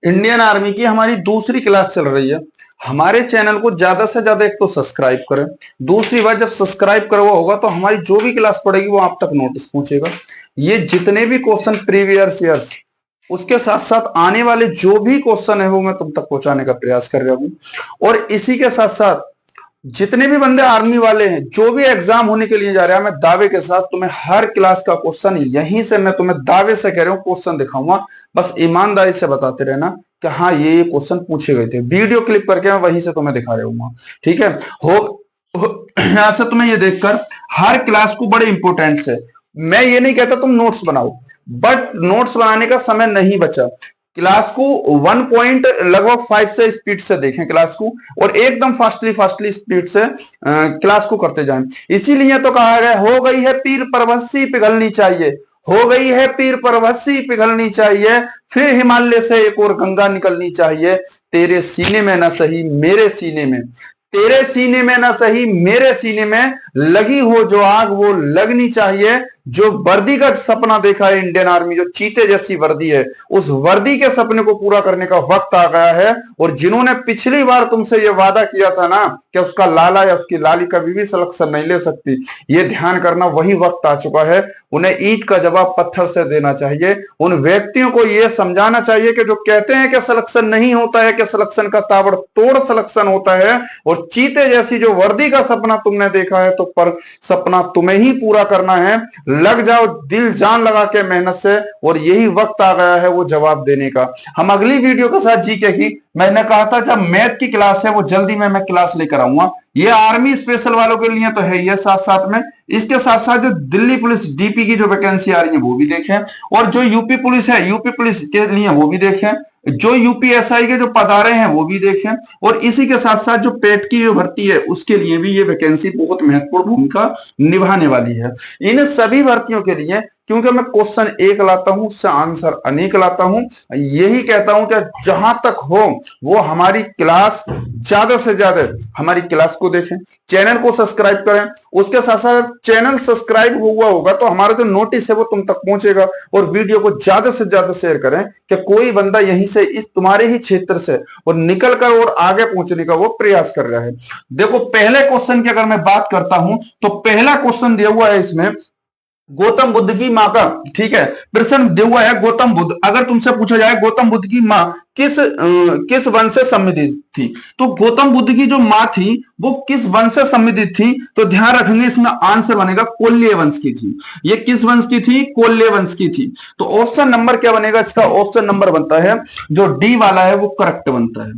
Indian army की हमारी दूसरी क्लास चल रही है। हमारे चैनल को ज्यादा से ज्यादा एक तो सब्सक्राइब करें, दूसरी बात जब सब्सक्राइब करा हुआ होगा तो हमारी जो भी क्लास पड़ेगी वो आप तक नोटिस पहुंचेगा। ये जितने भी क्वेश्चन प्रीवियस ईयर्स, उसके साथ साथ आने वाले जो भी क्वेश्चन है वो मैं तुम तक पहुंचाने का प्रयास कर रहा हूं। और इसी के साथ साथ जितने भी बंदे आर्मी वाले हैं, जो भी एग्जाम होने के लिए जा रहे हैं, मैं दावे के साथ तुम्हें हर क्लास का क्वेश्चन यहीं से मैं तुम्हें दावे से कह रहा हूं क्वेश्चन दिखाऊंगा। बस ईमानदारी से बताते रहना कि हाँ ये क्वेश्चन पूछे गए थे। वीडियो क्लिप करके मैं वहीं से तुम्हें दिखा रहा हूँ, ठीक है। यहां से तुम्हें ये देखकर हर क्लास को बड़े इंपॉर्टेंट से, मैं ये नहीं कहता तुम नोट्स बनाओ, बट नोट्स बनाने का समय नहीं बचा। क्लास को 1 पॉइंट लगभग 5 से स्पीड से देखें क्लास को, और एकदम फास्टली स्पीड से क्लास को करते जाएं। इसीलिए तो कहा गया हो गई है पीर परवस्सी पिघलनी चाहिए, हो गई है पीर परवस्सी पिघलनी चाहिए, फिर हिमालय से एक और गंगा निकलनी चाहिए। तेरे सीने में ना सही मेरे सीने में, तेरे सीने में ना सही मेरे सीने में लगी हो जो आग वो लगनी चाहिए। जो वर्दी का सपना देखा है इंडियन आर्मी, जो चीते जैसी वर्दी है, उस वर्दी के सपने को पूरा करने का वक्त आ गया है। और जिन्होंने पिछली बार तुमसे ये वादा किया था ना कि उसका लाला या उसकी लाली कभी भी सिलेक्शन नहीं ले सकती, ये ध्यान करना वही वक्त आ चुका है। उन्हें ईंट का जवाब पत्थर से देना चाहिए। उन व्यक्तियों को यह समझाना चाहिए कि जो कहते हैं कि सिलेक्शन नहीं होता है, कि सिलेक्शन का ताबड़तोड़ सिलेक्शन होता है, और चीते जैसी जो वर्दी का सपना तुमने देखा है, तो पर सपना तुम्हें ही पूरा करना है। लग जाओ दिल जान लगा के मेहनत से, और यही वक्त आ गया है वो जवाब देने का। हम अगली वीडियो के साथ जीके की, मैंने कहा था जब मैथ की क्लास है वो जल्दी में मैं क्लास लेकर आऊंगा। ये आर्मी स्पेशल वालों के लिए तो है ये, साथ साथ में इसके साथ साथ जो दिल्ली पुलिस डीपी की जो वैकेंसी आ रही है वो भी देखें, और जो यूपी पुलिस है यूपी पुलिस के लिए वो भी देखें, जो यूपीएसआई के जो पद आ रहे हैं वो भी देखें, और इसी के साथ साथ जो पेट की जो भर्ती है उसके लिए भी ये वैकेंसी बहुत महत्वपूर्ण भूमिका निभाने वाली है। इन सभी भर्तियों के लिए, क्योंकि मैं क्वेश्चन एक लाता हूं उससे आंसर अनेक लाता हूं, यही कहता हूं कि जहां तक हो वो हमारी क्लास ज्यादा से ज्यादा हमारी क्लास को देखें, चैनल को सब्सक्राइब करें। उसके साथ साथ चैनल सब्सक्राइब हुआ होगा तो हमारा जो नोटिस है वो तुम तक पहुंचेगा, और वीडियो को ज्यादा से ज्यादा शेयर करें कि कोई बंदा यहीं से इस तुम्हारे ही क्षेत्र से और निकल कर और आगे पहुंचने का वो प्रयास कर रहा है। देखो पहले क्वेश्चन की अगर मैं बात करता हूं तो पहला क्वेश्चन दिया हुआ है इसमें गौतम बुद्ध की मां का, ठीक है, प्रश्न दिया हुआ है गौतम बुद्ध। अगर तुमसे पूछा जाए गौतम बुद्ध की मां किस वंश से संबंधित थी, तो गौतम बुद्ध की जो मां थी वो किस वंश से संबंधित थी, तो ध्यान रखेंगे इसमें आंसर बनेगा कोल्य वंश की थी। ये किस वंश की थी, कोल्य वंश की थी। तो ऑप्शन नंबर क्या बनेगा इसका, ऑप्शन नंबर बनता है जो डी वाला है वो करेक्ट बनता है।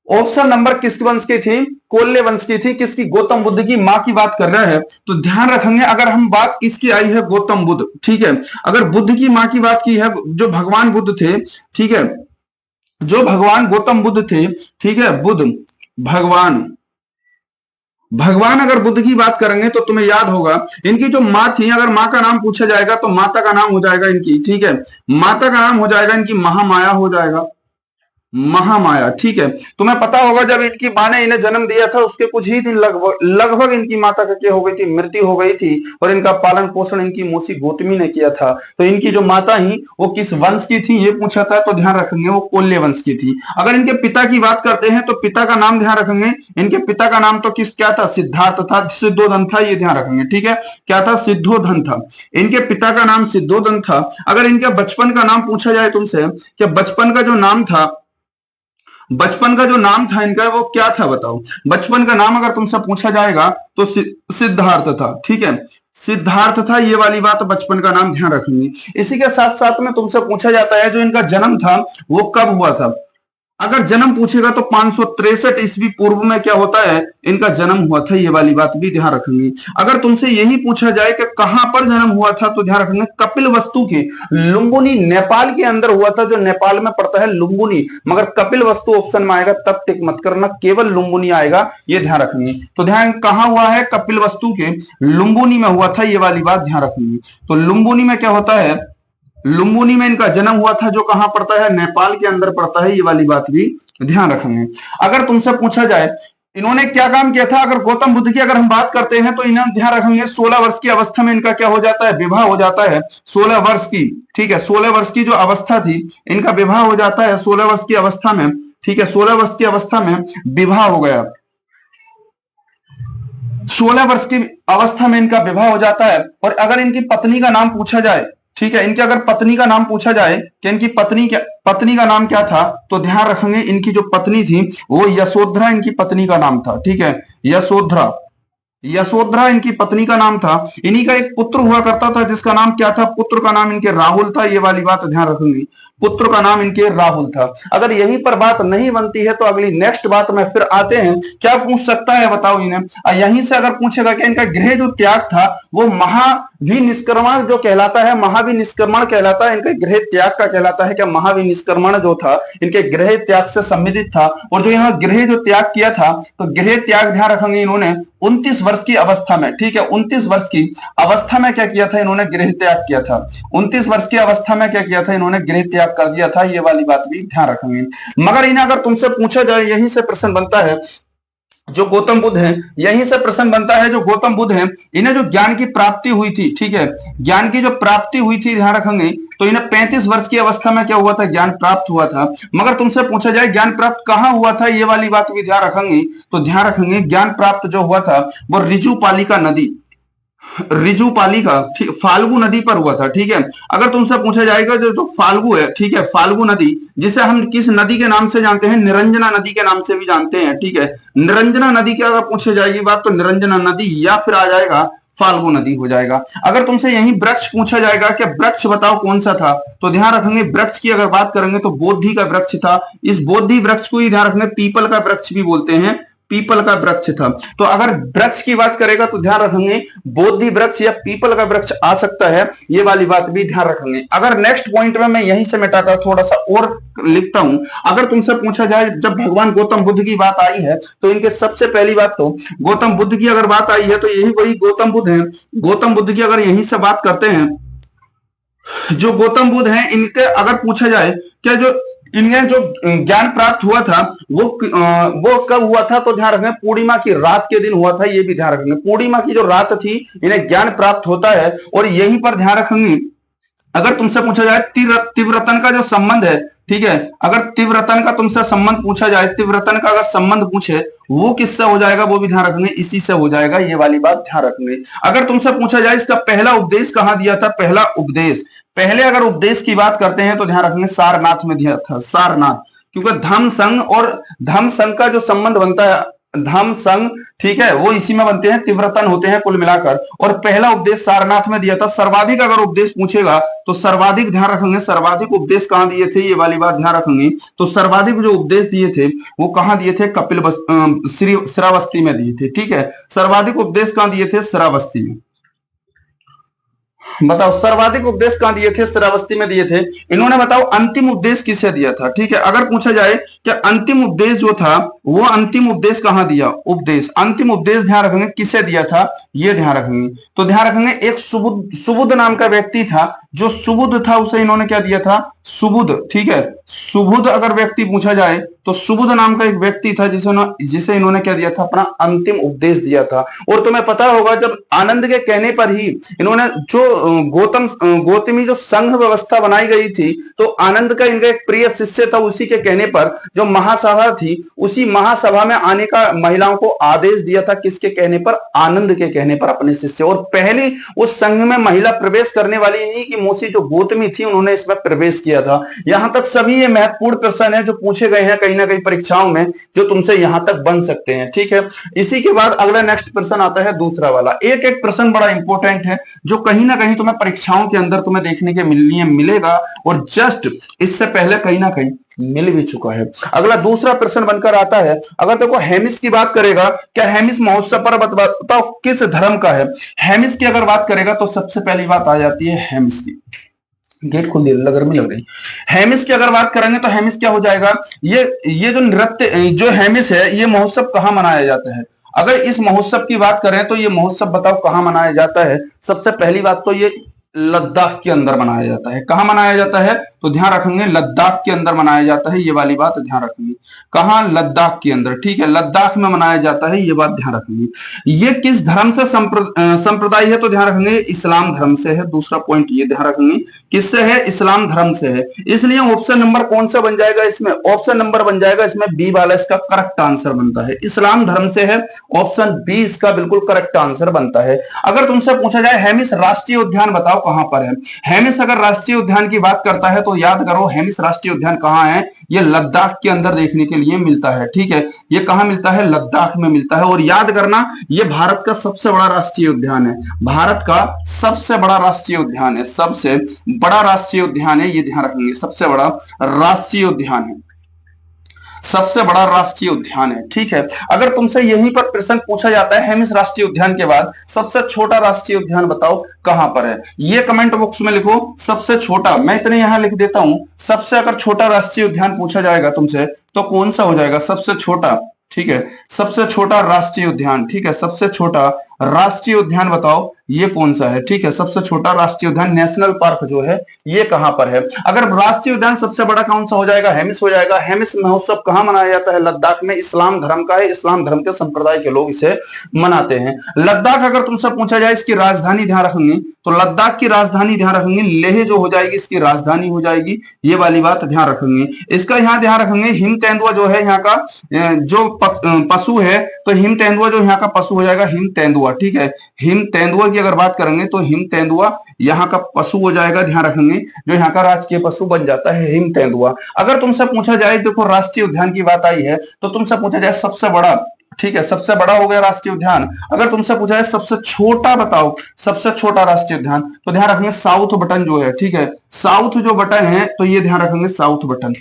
ऑप्शन नंबर किस वंश की थी, कोल्य वंश की थी। किसकी, गौतम बुद्ध की मां की बात कर रहा है। तो ध्यान रखेंगे अगर हम बात किसकी आई है, गौतम बुद्ध, ठीक है, अगर बुद्ध की मां की बात की है, जो भगवान बुद्ध थे, ठीक है, जो भगवान गौतम बुद्ध थे, ठीक है, बुद्ध भगवान अगर बुद्ध की बात करेंगे तो तुम्हें याद होगा इनकी जो मां थी, अगर मां का नाम पूछा जाएगा तो माता का नाम हो जाएगा इनकी, ठीक है, माता का नाम हो जाएगा इनकी महामाया हो जाएगा, महामाया, ठीक है। तुम्हें पता होगा जब इनकी मां ने इन्हें जन्म दिया था उसके कुछ ही दिन लगभग इनकी माता का क्या हो गई थी, मृत्यु हो गई थी, और इनका पालन पोषण इनकी मौसी गौतमी ने किया था। तो इनकी जो माता ही वो किस वंश की थी ये पूछा था, तो ध्यान रखेंगे वो कोल्य वंश की थी। अगर इनके पिता की बात करते हैं तो पिता का नाम ध्यान रखेंगे, इनके पिता का नाम तो क्या था, सिद्धार्थ था, सिद्धोधन था, ये ध्यान रखेंगे, ठीक है, क्या था, सिद्धोधन था। इनके पिता का नाम सिद्धोधन था। अगर इनके बचपन का नाम पूछा जाए तुमसे कि बचपन का जो नाम था, बचपन का जो नाम था इनका वो क्या था बताओ, बचपन का नाम अगर तुमसे पूछा जाएगा तो सिद्धार्थ था, ठीक है, सिद्धार्थ था, ये वाली बात बचपन का नाम ध्यान रखेंगे। इसी के साथ साथ में तुमसे पूछा जाता है जो इनका जन्म था वो कब हुआ था। अगर जन्म पूछेगा तो 563 ईस्वी पूर्व में क्या होता है, इनका जन्म हुआ था, ये वाली बात भी ध्यान रखेंगे। अगर तुमसे यही पूछा जाए कि कहां पर जन्म हुआ था, तो ध्यान रखेंगे कपिल वस्तु के लुम्बिनी नेपाल के अंदर हुआ था, जो नेपाल में पड़ता है लुम्बिनी। मगर कपिल वस्तु ऑप्शन में आएगा तब टिक मत करना, केवल लुम्बिनी आएगा, ये ध्यान रखेंगे। तो ध्यान कहां हुआ है, कपिल वस्तु के लुम्बिनी में हुआ था, ये वाली बात ध्यान रखेंगे। तो लुम्बिनी में क्या होता है, लुम्बिनी में इनका जन्म हुआ था, जो कहां पड़ता है, नेपाल के अंदर पड़ता है, ये वाली बात भी ध्यान रखेंगे। अगर तुमसे पूछा जाए इन्होंने क्या काम किया था? अगर गौतम बुद्ध की अगर हम बात करते हैं तो इन्हें ध्यान रखेंगे 16 वर्ष की अवस्था में इनका क्या हो जाता है? विवाह हो जाता है 16 वर्ष की। ठीक है, 16 वर्ष की जो अवस्था थी इनका विवाह हो जाता है 16 वर्ष की अवस्था में। ठीक है, 16 वर्ष की अवस्था में विवाह हो गया। 16 वर्ष की अवस्था में इनका विवाह हो जाता है। और अगर इनकी पत्नी का नाम पूछा जाए, ठीक है, इनकी अगर पत्नी का नाम पूछा जाए कि इनकी पत्नी का नाम क्या था, तो ध्यान रखेंगे इनकी जो पत्नी थी वो यशोधरा इनकी पत्नी का नाम था। ठीक है, यशोधरा, यशोधरा इनकी पत्नी का नाम था। इन्हीं का एक पुत्र हुआ करता था जिसका नाम क्या था? पुत्र का नाम इनके राहुल था। ये वाली बात ध्यान रखूंगी, पुत्र का नाम इनके राहुल था। अगर यहीं पर बात नहीं बनती है तो अगली नेक्स्ट बात में फिर आते हैं। क्या पूछ सकता है बताओ इन्हें? यहीं से अगर पूछेगा कि इनका गृह जो त्याग था वो महाविनिष्क्रमण जो कहलाता है, महाविनिष्क्रमण कहलाता है, इनके गृह त्याग का कहलाता है। क्या महाविनिष्क्रमण जो था इनके गृह त्याग से संबंधित था? और जो यहाँ गृह जो त्याग किया था, तो गृह त्याग ध्यान रखेंगे इन्होंने 29 वर्ष की अवस्था में। ठीक है, 29 वर्ष की अवस्था में क्या किया था इन्होंने? गृह त्याग किया था। 29 वर्ष की अवस्था में क्या किया था इन्होंने? गृह त्याग कर दिया था। ये वाली बात भी ध्यान रखेंगे। मगर इन्हें अगर तुमसे पूछा जाए, यहीं से प्रश्न बनता है, जो गौतम बुद्ध है, यहीं से प्रश्न बनता है, जो गौतम बुद्ध है इन्हें जो ज्ञान की प्राप्ति हुई थी, ठीक है, ज्ञान की जो प्राप्ति हुई थी ध्यान रखेंगे, तो इन्हें 35 वर्ष की अवस्था में क्या हुआ था? ज्ञान प्राप्त हुआ था। मगर तुमसे पूछा जाए ज्ञान प्राप्त कहां हुआ था, ये वाली बात भी ध्यान रखेंगे। तो ध्यान रखेंगे ज्ञान प्राप्त जो हुआ था वो रिजुपालिका नदी, रिजुपालिका, ठीक, फाल्गु नदी पर हुआ था। ठीक है, अगर तुमसे पूछा जाएगा जो फाल्गु है, ठीक है, फाल्गु नदी जिसे हम किस नदी के नाम से जानते हैं? निरंजना नदी के नाम से भी जानते हैं। ठीक है, निरंजना नदी की अगर पूछी जाएगी बात तो निरंजना नदी या फिर आ जाएगा फाल्गु नदी हो जाएगा। अगर तुमसे यही वृक्ष पूछा जाएगा कि वृक्ष बताओ कौन सा था, तो ध्यान रखेंगे वृक्ष की अगर बात करेंगे तो बोधि का वृक्ष था। इस बोधि वृक्ष को ही ध्यान रखेंगे पीपल का वृक्ष भी बोलते हैं, पीपल का वृक्ष था। तो अगर वृक्ष की बात करेगा तो ध्यान रखेंगे बोधि वृक्ष या पीपल का वृक्ष आ सकता है। ये वाली बात भी ध्यान रखेंगे। अगर नेक्स्ट पॉइंट में मैं यहीं से मिटाकर थोड़ा सा और लिखता हूं, अगर तुमसे पूछा जाए जब भगवान गौतम बुद्ध की बात आई है तो इनके सबसे पहली बात तो गौतम बुद्ध की अगर बात आई है तो यही वही गौतम बुद्ध है। गौतम बुद्ध की अगर यहीं से बात करते हैं, जो गौतम बुद्ध हैं इनके अगर पूछा जाए क्या जो इन्हें जो ज्ञान प्राप्त हुआ था वो कब हुआ था, तो ध्यान रखना पूर्णिमा की रात के दिन हुआ था। ये भी ध्यान रखना पूर्णिमा की जो रात थी इन्हें ज्ञान प्राप्त होता है। और यहीं पर ध्यान रखेंगे अगर तुमसे पूछा जाए तिव्रतन का जो संबंध है, ठीक है, अगर तिव्रतन का तुमसे संबंध पूछा जाए, तिव्रतन का अगर संबंध पूछे वो किससे हो जाएगा, वो भी ध्यान रखेंगे, इसी से हो जाएगा। ये वाली बात ध्यान रखेंगे। अगर तुमसे पूछा जाए इसका पहला उपदेश कहां दिया था, पहला उपदेश, पहले अगर उपदेश की बात करते हैं तो ध्यान रखेंगे सारनाथ में दिया था, सारनाथ, क्योंकि धम्म संघ और धम्म संघ का जो संबंध बनता है, धम्म संघ, ठीक है, वो इसी में बनते हैं, तिव्रतन होते हैं कुल मिलाकर। और पहला उपदेश सारनाथ में दिया था। सर्वाधिक अगर उपदेश पूछेगा तो सर्वाधिक ध्यान रखेंगे सर्वाधिक उपदेश कहां दिए थे, ये वाली बात ध्यान रखेंगे। तो सर्वाधिक जो उपदेश दिए थे वो कहां दिए थे, श्रावस्ती में दिए थे। ठीक है, सर्वाधिक उपदेश कहां दिए थे, श्रावस्ती में। बताओ सर्वाधिक उपदेश कहां दिए थे, श्रावस्ती में दिए थे। इन्होंने बताओ अंतिम उपदेश किसे दिया था। ठीक है, अगर पूछा जाए कि अंतिम उपदेश जो था वो अंतिम उपदेश कहां दिया, उपदेश, अंतिम उपदेश ध्यान रखेंगे किसे दिया था, ये ध्यान रखेंगे। तो ध्यान रखेंगे एक सुबुद्ध नाम का व्यक्ति था, जो सुबुद्ध था उसे इन्होंने क्या दिया था, सुबुद्ध। ठीक है, सुबुद्ध अगर व्यक्ति पूछा जाए तो सुबुद्ध नाम का एक व्यक्ति था जिसे इन्होंने क्या दिया था, अपना अंतिम उपदेश दिया था। और तुम्हें पता होगा जब आनंद के कहने पर ही इन्होंने जो गौतमी जो संघ व्यवस्था बनाई गई थी, तो आनंद का इनका एक प्रिय शिष्य था, उसी के कहने पर जो महासभा थी, उसी महासभा में आने का महिलाओं को आदेश दिया था। किसके कहने पर, आनंद के कहने पर, अपने शिष्य। और पहली उस संघ में महिला प्रवेश करने वाली इन्हीं की मौसी जो गौतमी थी, उन्होंने इसमें प्रवेश किया था। यहां तक सभी ये महत्वपूर्ण प्रश्न है जो पूछे गए हैं कहीं ना कहीं परीक्षाओं में, जो तुमसे यहां तक बन सकते हैं। ठीक है, इसी के बाद अगला नेक्स्ट प्रश्न आता है दूसरा वाला। एक एक प्रश्न बड़ा इंपॉर्टेंट है जो कहीं ना कहीं तुम्हें परीक्षाओं के अंदर तुम्हें देखने के मिलेगा, और जस्ट इससे पहले कहीं ना कहीं मिल भी चुका है। अगला दूसरा प्रश्न बनकर आता है, अगर देखो हेमिस की बात करेगा, क्या हेमिस महोत्सव पर बताओ किस धर्म का है। हेमिस की अगर बात करेगा तो सबसे पहली बात आ जाती है हेमिस की, गेट खोल दिया, गर्मी लग रही। हेमिस की अगर बात करेंगे तो हेमिस क्या हो जाएगा, ये जो नृत्य जो हेमिस है, ये महोत्सव कहां मनाया जाता है। अगर इस महोत्सव की बात करें तो ये महोत्सव बताओ कहां मनाया जाता है। सबसे पहली बात तो ये लद्दाख के अंदर मनाया जाता है। कहां मनाया जाता है? तो ध्यान रखेंगे लद्दाख के अंदर मनाया जाता है, ये वाली बात ध्यान रखेंगे। कहां? लद्दाख के अंदर, ठीक है, लद्दाख में मनाया जाता है, ये बात ध्यान रखेंगे। ये किस धर्म से संप्रदाय है? तो ध्यान रखेंगे इस्लाम धर्म से है। दूसरा पॉइंट ये ध्यान रखेंगे, किससे है? इस्लाम धर्म से है। इसलिए ऑप्शन नंबर कौन सा बन जाएगा इसमें? ऑप्शन नंबर बन जाएगा इसमें बी वाला, इसका करेक्ट आंसर बनता है। इस्लाम धर्म से है, ऑप्शन बी इसका बिल्कुल करेक्ट आंसर बनता है। अगर तुमसे पूछा जाए हेमिस राष्ट्रीय उद्यान बताओ कहां पर है? हेमिस अगर राष्ट्रीय उद्यान की बात करता है तो याद करो हेमिस राष्ट्रीय उद्यान कहां है? ये लद्दाख के अंदर देखने के लिए मिलता है, ठीक है। ये कहां मिलता है? लद्दाख में मिलता है। और याद करना ये भारत का सबसे बड़ा राष्ट्रीय उद्यान है। भारत का सबसे बड़ा राष्ट्रीय उद्यान है, सबसे बड़ा राष्ट्रीय उद्यान है, ये ध्यान रखेंगे। सबसे बड़ा राष्ट्रीय उद्यान है, सबसे बड़ा राष्ट्रीय उद्यान है, ठीक है। अगर तुमसे यहीं पर प्रश्न पूछा जाता है हेमिस राष्ट्रीय उद्यान के बाद सबसे छोटा राष्ट्रीय उद्यान बताओ कहां पर है? ये कमेंट बॉक्स में लिखो सबसे छोटा। मैं इतने यहां लिख देता हूं, सबसे अगर छोटा राष्ट्रीय उद्यान पूछा जाएगा तुमसे तो कौन सा हो जाएगा? सबसे छोटा, ठीक है, सबसे छोटा राष्ट्रीय उद्यान, ठीक है, सबसे छोटा राष्ट्रीय उद्यान बताओ ये कौन सा है? ठीक है, सबसे छोटा राष्ट्रीय उद्यान नेशनल पार्क जो है ये कहां पर है? अगर राष्ट्रीय उद्यान सबसे बड़ा कौन सा हो जाएगा? हेमिस हो जाएगा। हेमिस महोत्सव कहां मनाया जाता है? लद्दाख में। इस्लाम धर्म का है, इस्लाम धर्म के संप्रदाय के लोग इसे मनाते हैं। लद्दाख अगर तुमसे पूछा जाए इसकी राजधानी ध्यान रखेंगे तो लद्दाख की राजधानी ध्यान रखेंगे लेह जो हो जाएगी इसकी राजधानी हो जाएगी, ये वाली बात ध्यान रखेंगे। इसका यहां ध्यान रखेंगे हिम तेंदुआ जो है यहाँ का जो पशु है, तो हिम तेंदुआ जो यहाँ का पशु हो जाएगा हिम तेंदुआ, ठीक है। हिम तेंदुआ की अगर बात करेंगे तो हिम तेंदुआ यहाँ का पशु हो जाएगा, ध्यान रखेंगे, जो यहाँ का राजकीय पशु बन जाता है हिम तेंदुआ। अगर तुमसे पूछा जाए, देखो राष्ट्रीय उद्यान की बात आई है तो तुमसे पूछा जाए सबसे बड़ा, ठीक है, सबसे बड़ा हो गया राष्ट्रीय उद्यान। अगर तुमसे पूछा जाए सबसे छोटा बताओ, सबसे छोटा राष्ट्रीय उद्यान, तो ध्यान रखेंगे साउथ बटन जो है, ठीक है, साउथ जो बटन है तो ये ध्यान रखेंगे साउथ बटन।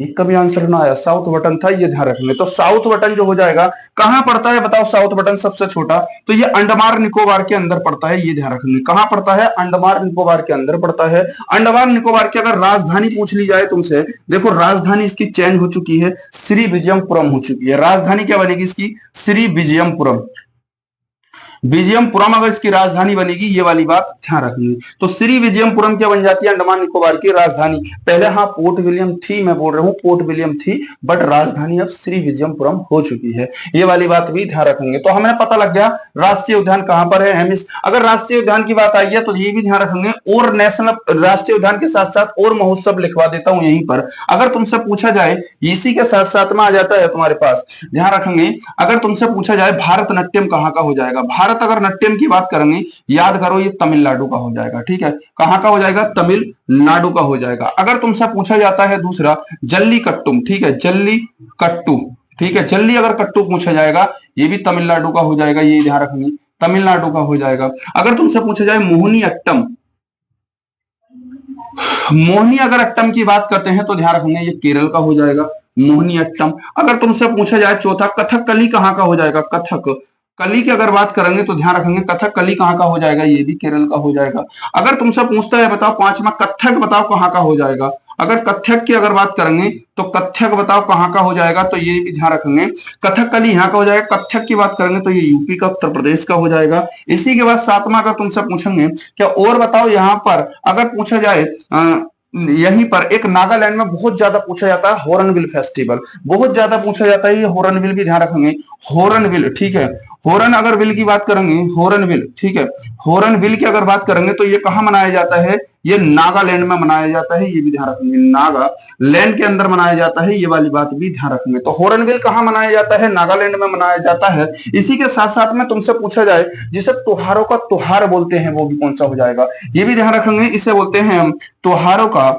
एक का भी आंसर ना आया, साउथ बटन था, ये ध्यान रखेंगे। तो साउथ बटन जो हो जाएगा कहां पड़ता है बताओ? साउथ बटन सबसे छोटा, तो ये अंडमान निकोबार के अंदर पड़ता है, ये ध्यान रखेंगे। कहां पड़ता है? अंडमान निकोबार के अंदर पड़ता है। अंडमान निकोबार की अगर राजधानी पूछ ली जाए तुमसे, देखो राजधानी इसकी चेंज हो चुकी है, श्री विजयमपुरम हो चुकी है। राजधानी क्या बनेगी इसकी? श्री विजयमपुरम। विजयमपुरम अगर इसकी राजधानी बनेगी, ये वाली बात ध्यान रखनी। तो श्री विजयमपुरम क्या बन जाती है? अंडमान निकोबार की राजधानी। पहले हाँ पोर्ट विलियम थी, मैं बोल रहा हूँ पोर्ट विलियम थी, बट राजधानी अब श्री विजयमपुरम हो चुकी है, ये वाली बात भी ध्यान रखेंगे। तो हमें पता लग गया राष्ट्रीय उद्यान कहां पर है, हेमिस। अगर राष्ट्रीय उद्यान की बात आई है तो ये भी ध्यान रखेंगे, और नेशनल राष्ट्रीय उद्यान के साथ साथ और महोत्सव लिखवा देता हूं यहीं पर। अगर तुमसे पूछा जाए, इसी के साथ साथ में आ जाता है तुम्हारे पास, ध्यान रखेंगे, अगर तुमसे पूछा जाए भारतनाट्यम कहां का हो जाएगा? भारत अगर नाट्यम की बात करेंगे, याद करो ये तमिलनाडु का हो जाएगा, ठीक है। कहां का हो जाएगा? तमिलनाडु का हो जाएगा। अगर तुमसे पूछा जाता है दूसरा जल्लीकट्टू, ठीक है, जल्लीकट्टू, ठीक है, जल्ली अगर कट्टू पूछा जाएगा ये भी तमिलनाडु का हो जाएगा, ये ध्यान रखेंगे, तमिलनाडु का हो जाएगा। अगर तुमसे पूछा जाए मोहिनी अट्टम, मोहिनी अगर अट्टम की बात करते हैं तो ध्यान रखेंगे ये केरल का हो जाएगा, मोहिनी अट्टम। अगर तुमसे पूछा जाए चौथा कथकली कहां का हो जाएगा? कथक कली की अगर बात करेंगे तो ध्यान रखेंगे कथक कली कहां का हो जाएगा? ये भी केरल का हो जाएगा। अगर तुमसे पूछता है बताओ पांचवा कथक बताओ कहां का हो जाएगा? अगर कथक की अगर बात करेंगे तो कथक बताओ कहां का हो जाएगा? तो ये भी ध्यान रखेंगे कथकली यहाँ का हो जाएगा। कथक की बात करेंगे तो ये यूपी का, उत्तर प्रदेश का हो जाएगा। इसी के बाद सातवां अगर तुमसे पूछेंगे क्या और बताओ, यहाँ पर अगर पूछा जाए यहीं पर एक नागालैंड में बहुत ज्यादा पूछा जाता है हॉर्नबिल फेस्टिवल, बहुत ज्यादा पूछा जाता है ये हॉर्नबिल भी ध्यान रखेंगे, हॉर्नबिल, ठीक है। हॉर्न अगर बिल की बात करेंगे, हॉर्नबिल, ठीक है, हॉर्नबिल की अगर बात करेंगे तो ये कहां मनाया जाता है? ये नागालैंड में मनाया जाता है, ये भी ध्यान रखेंगे, नागालैंड के अंदर मनाया जाता है, ये वाली बात भी ध्यान रखेंगे। तो हॉर्नबिल कहां मनाया जाता है? नागालैंड में मनाया जाता है। इसी के साथ साथ में तुमसे पूछा जाए जिसे त्योहारों का त्योहार बोलते हैं वो भी कौन सा हो जाएगा? ये भी ध्यान रखेंगे, इसे बोलते हैं हम त्योहारों का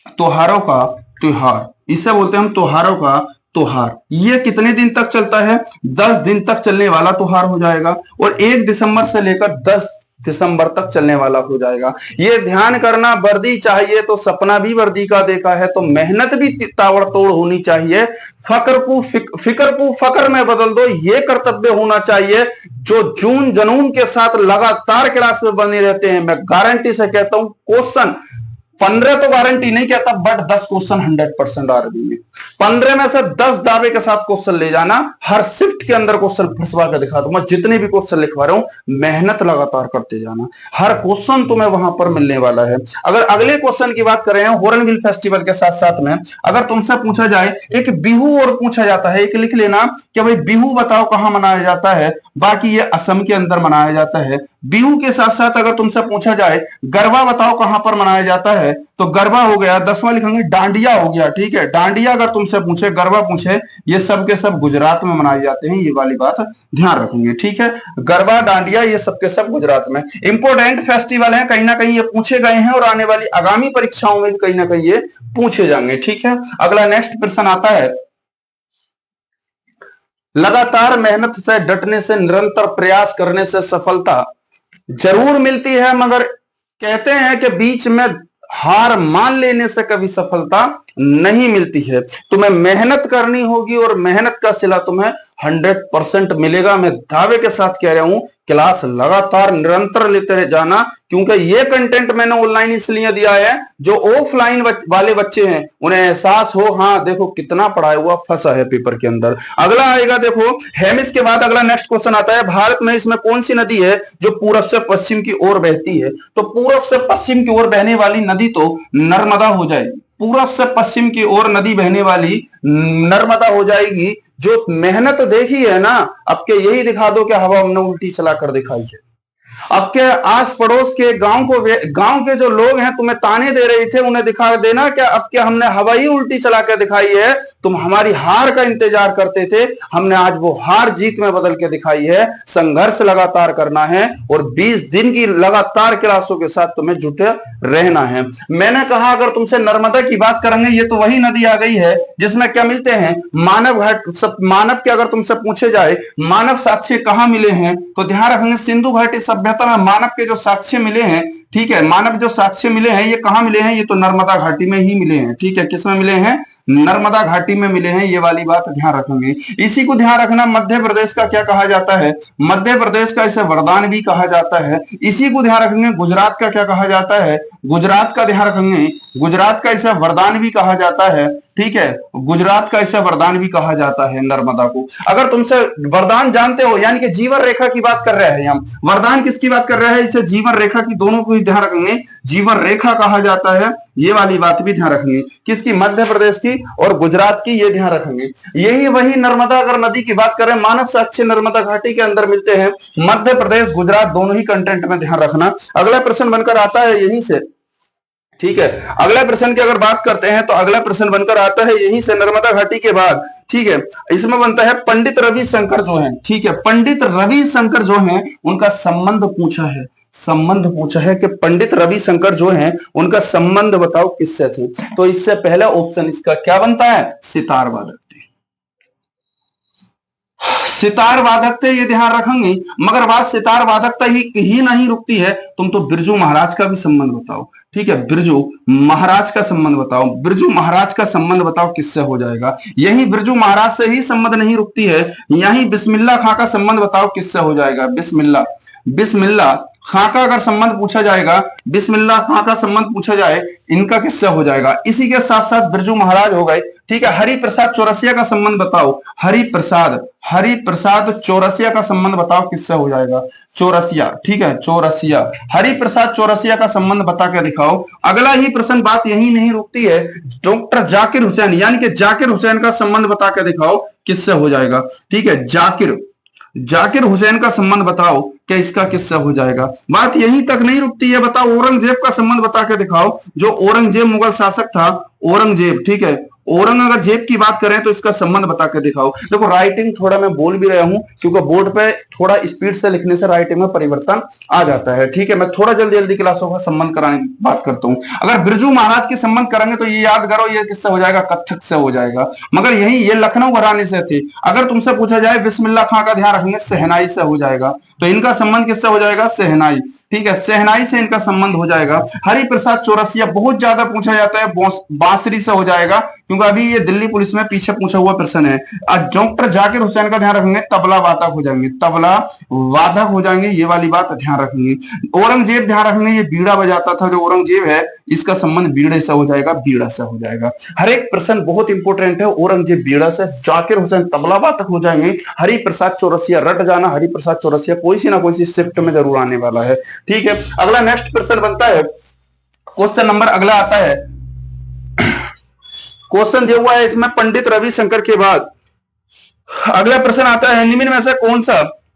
त्योहार, इसे बोलते हैं हम त्योहारों का त्योहार। ये कितने दिन तक चलता है? 10 दिन तक चलने वाला त्योहार हो जाएगा, और 1 दिसंबर से लेकर 10 दिसंबर तक चलने वाला हो जाएगा। ये ध्यान करना, वर्दी चाहिए तो सपना भी वर्दी का देखा है, तो मेहनत भी ताबड़तोड़ होनी चाहिए, फिक्र को फकर में बदल दो, ये कर्तव्य होना चाहिए। जो जून जनून के साथ लगातार क्लास में बने रहते हैं, मैं गारंटी से कहता हूं क्वेश्चन 15 तो गारंटी नहीं कहता, बट 10 क्वेश्चन 100% आ रहे हैं। 15 में से 10 दावे के साथ क्वेश्चन ले जाना, हर शिफ्ट के अंदर क्वेश्चन फंसवा कर दिखा दूंगा। जितने भी क्वेश्चन लिखवा रहा हूं, मेहनत लगातार करते जाना, हर क्वेश्चन तुम्हें वहां पर मिलने वाला है। अगर अगले क्वेश्चन की बात करें हॉर्नबिल फेस्टिवल के साथ साथ में, अगर तुमसे पूछा जाए एक बिहू और पूछा जाता है, एक लिख लेना कि भाई बिहू बताओ कहां मनाया जाता है, बाकी ये असम के अंदर मनाया जाता है। बिहू के साथ साथ अगर तुमसे पूछा जाए गरबा बताओ कहां पर मनाया जाता है, तो गरबा हो गया। 10वां लिखेंगे डांडिया हो गया, ठीक है। डांडिया अगर तुमसे पूछे, गरबा पूछे, ये सब के सब गुजरात में मनाए जाते हैं, ये वाली बात ध्यान रखेंगे, ठीक है। गरबा डांडिया ये सब के सब गुजरात में इंपोर्टेंट फेस्टिवल है, कहीं ना कहीं ये पूछे गए हैं और आने वाली आगामी परीक्षाओं में भी कहीं ना कहीं ये पूछे जाएंगे, ठीक है। अगला नेक्स्ट प्रश्न आता है, लगातार मेहनत से, डटने से, निरंतर प्रयास करने से सफलता जरूर मिलती है, मगर कहते हैं कि बीच में हार मान लेने से कभी सफलता नहीं मिलती है। तुम्हें मेहनत करनी होगी और मेहनत का सिला तुम्हें 100% मिलेगा। मैं दावे के साथ कह रहा हूं, क्लास लगातार निरंतर लेते रह जाना, क्योंकि ये कंटेंट मैंने ऑनलाइन इसलिए दिया है, जो ऑफलाइन वाले बच्चे हैं उन्हें एहसास हो, हाँ देखो कितना पढ़ाया हुआ फंसा है पेपर के अंदर। अगला आएगा, देखो हेमिस के बाद अगला नेक्स्ट क्वेश्चन आता है, भारत में इसमें कौन सी नदी है जो पूरब से पश्चिम की ओर बहती है? तो पूरब से पश्चिम की ओर बहने वाली नदी तो नर्मदा हो जाएगी। पूरब से पश्चिम की ओर नदी बहने वाली नर्मदा हो जाएगी। जो मेहनत देखी है ना, अब के यही दिखा दो कि हवा हमने उल्टी चलाकर दिखाई है। अब के आस पड़ोस के गांव के जो लोग हैं तुम्हें ताने दे रहे थे, उन्हें दिखा देना कि अब के हमने हवा ही उल्टी चला कर दिखाई है। तुम हमारी हार का इंतजार करते थे, हमने आज वो हार जीत में बदल के दिखाई है। संघर्ष लगातार करना है और 20 दिन की लगातार क्लासों के साथ तुम्हें जुटे रहना है। मैंने कहा अगर तुमसे नर्मदा की बात करेंगे, ये तो वही नदी आ गई है जिसमें क्या मिलते हैं, मानव घाट। मानव के अगर तुमसे पूछे जाए मानव साक्ष्य कहां मिले हैं, तो ध्यान रखेंगे सिंधु घाटी सभ्यता में मानव के जो साक्ष्य मिले हैं, ठीक है, मानव जो साक्ष्य मिले हैं ये कहां मिले हैं, ये तो नर्मदा घाटी में ही मिले हैं, ठीक है। किसमें मिले हैं? नर्मदा घाटी में मिले हैं, ये वाली बात ध्यान रखेंगे। इसी को ध्यान रखना, मध्य प्रदेश का क्या कहा जाता है? मध्य प्रदेश का इसे वरदान भी कहा जाता है। इसी को ध्यान रखेंगे, गुजरात का क्या कहा जाता है? गुजरात का ध्यान रखेंगे, गुजरात का इसे वरदान भी कहा जाता है, ठीक है। गुजरात का इसे वरदान भी कहा जाता है नर्मदा को। अगर तुमसे वरदान जानते हो, यानी कि जीवन रेखा की बात कर रहे हैं हम, वरदान किसकी बात कर रहे हैं? इसे जीवन रेखा की, दोनों को ही ध्यान रखेंगे, जीवन रेखा कहा जाता है, ये वाली बात भी ध्यान रखेंगे। किसकी? मध्य प्रदेश की और गुजरात की, ये ध्यान रखेंगे। यही वही नर्मदा, अगर नदी की बात करें, मानव साक्ष्य नर्मदा घाटी के अंदर मिलते हैं। मध्य प्रदेश गुजरात दोनों ही कंटेंट में ध्यान रखना। अगला प्रश्न बनकर आता है यहीं से, ठीक है। अगला प्रश्न की अगर बात करते हैं तो अगला प्रश्न बनकर आता है यहीं से, नर्मदा घाटी के बाद, ठीक है। इसमें बनता है पंडित रविशंकर जो है, ठीक है, पंडित रविशंकर जो है उनका संबंध पूछा है। संबंध पूछा है कि पंडित रविशंकर जो हैं उनका संबंध बताओ किससे थे। तो इससे पहला ऑप्शन इसका क्या बनता है? सितार वादक थे, सितार वादक थे, ये ध्यान रखेंगे। मगर बात सितार वादकता ही नहीं रुकती है, तुम तो बिरजू महाराज का भी संबंध बताओ, ठीक है। बिरजू महाराज का संबंध बताओ, बिरजू महाराज का संबंध बताओ किससे हो जाएगा। यही बिरजू महाराज से ही संबंध नहीं रुकती है, यही बिस्मिल्लाह खां का संबंध बताओ किससे हो जाएगा। बिस्मिल्लाह खां का अगर संबंध पूछा जाएगा, बिस्मिल्लाह खां का संबंध पूछा जाए, इनका किससे हो जाएगा। इसी के साथ साथ बिरजू महाराज हो गए, ठीक है। हरिप्रसाद चौरसिया का संबंध बताओ, हरिप्रसाद चौरसिया का संबंध बताओ किससे हो जाएगा। चौरसिया, ठीक है, चौरसिया, हरिप्रसाद चौरसिया का संबंध बता के दिखाओ। अगला ही प्रश्न, बात यही नहीं रुकती है, डॉक्टर जाकिर हुसैन, यानी कि जाकिर हुसैन का संबंध बता के दिखाओ किससे हो जाएगा, ठीक है। जाकिर हुसैन का संबंध बताओ कि इसका किससे हो जाएगा। बात यहीं तक नहीं रुकती है, बताओ औरंगजेब का संबंध बता के दिखाओ। जो औरंगजेब मुगल शासक था, औरंगजेब, ठीक है, औरंगजेब की बात करें तो इसका संबंध बता के दिखाओ। देखो राइटिंग थोड़ा मैं बोल भी रहा हूं क्योंकि बोर्ड पे थोड़ा स्पीड से लिखने से राइटिंग में परिवर्तन आ जाता है, ठीक है। मैं थोड़ा जल्दी क्लासों का संबंध कराने की बात करता हूं। अगर बिरजू महाराज के संबंध करेंगे तो ये याद करो, ये किससे हो जाएगा? कत्थक से हो जाएगा। मगर यही ये लखनऊ घराने से थे। अगर तुमसे पूछा जाए बिस्मिल्लाह खां का ध्यान रखेंगे, शहनाई से हो जाएगा। तो इनका संबंध किससे हो जाएगा? शहनाई, ठीक है, शहनाई से इनका संबंध हो जाएगा। हरिप्रसाद चौरसिया बहुत ज्यादा पूछा जाता है, बांसुरी से हो जाएगा, क्योंकि अभी ये दिल्ली पुलिस में पीछे पूछा हुआ प्रश्न है। डॉक्टर जाकिर हुसैन का ध्यान रखेंगे, तबला वादक हो जाएंगे, तबला वादक हो जाएंगे, ये वाली बात ध्यान रखेंगे। औरंगजेब ध्यान रखेंगे, ये बीड़ा बजाता था, जो औरंगजेब है इसका संबंध बीड़े से हो जाएगा, बीड़ा से हो जाएगा। हर एक प्रश्न बहुत इंपॉर्टेंट है। औरंगजेब बीड़ा से, जाकिर हुसैन तबला वादक हो जाएंगे, हरि प्रसाद चौरसिया रट जाना, हरि प्रसाद चौरसिया कोई सी ना कोई सी शिफ्ट में जरूर आने वाला है। ठीक है, अगला नेक्स्ट प्रश्न बनता है, क्वेश्चन नंबर अगला आता है, क्वेश्चन दिया हुआ है इसमें पंडित रविशंकर के बाद अगला प्रश्न आता है, निम्न में से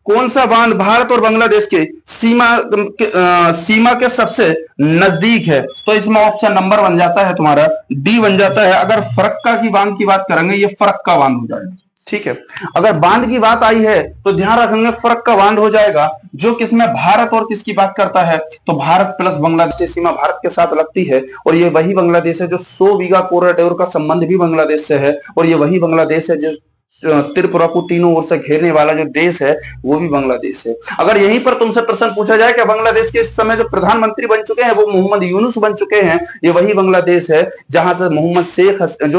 कौन सा बांध भारत और बांग्लादेश के सीमा के सबसे नजदीक है? तो इसमें ऑप्शन नंबर बन जाता है तुम्हारा डी बन जाता है। अगर फरक्का की बांध की बात करेंगे, ये फरक्का बांध हो जाएगा। ठीक है, अगर बांध की बात आई है तो ध्यान रखेंगे फरक्का बांध हो जाएगा, जो किसमें भारत और किसकी बात करता है, तो भारत प्लस बांग्लादेश की सीमा भारत के साथ लगती है, और ये वही बांग्लादेश है जो 100 बीघा कॉरिडोर का संबंध भी बांग्लादेश से है, और ये वही बांग्लादेश है जो त्रिपुरा को तीनों ओर से घेरने वाला जो देश है वो भी बांग्लादेश है। अगर यहीं पर तुमसे प्रश्न पूछा जाए कि बांग्लादेश के इस समय जो प्रधानमंत्री बन चुके हैं वो मोहम्मद यूनुस बन चुके हैं, ये वही बांग्लादेश है जहां से मोहम्मद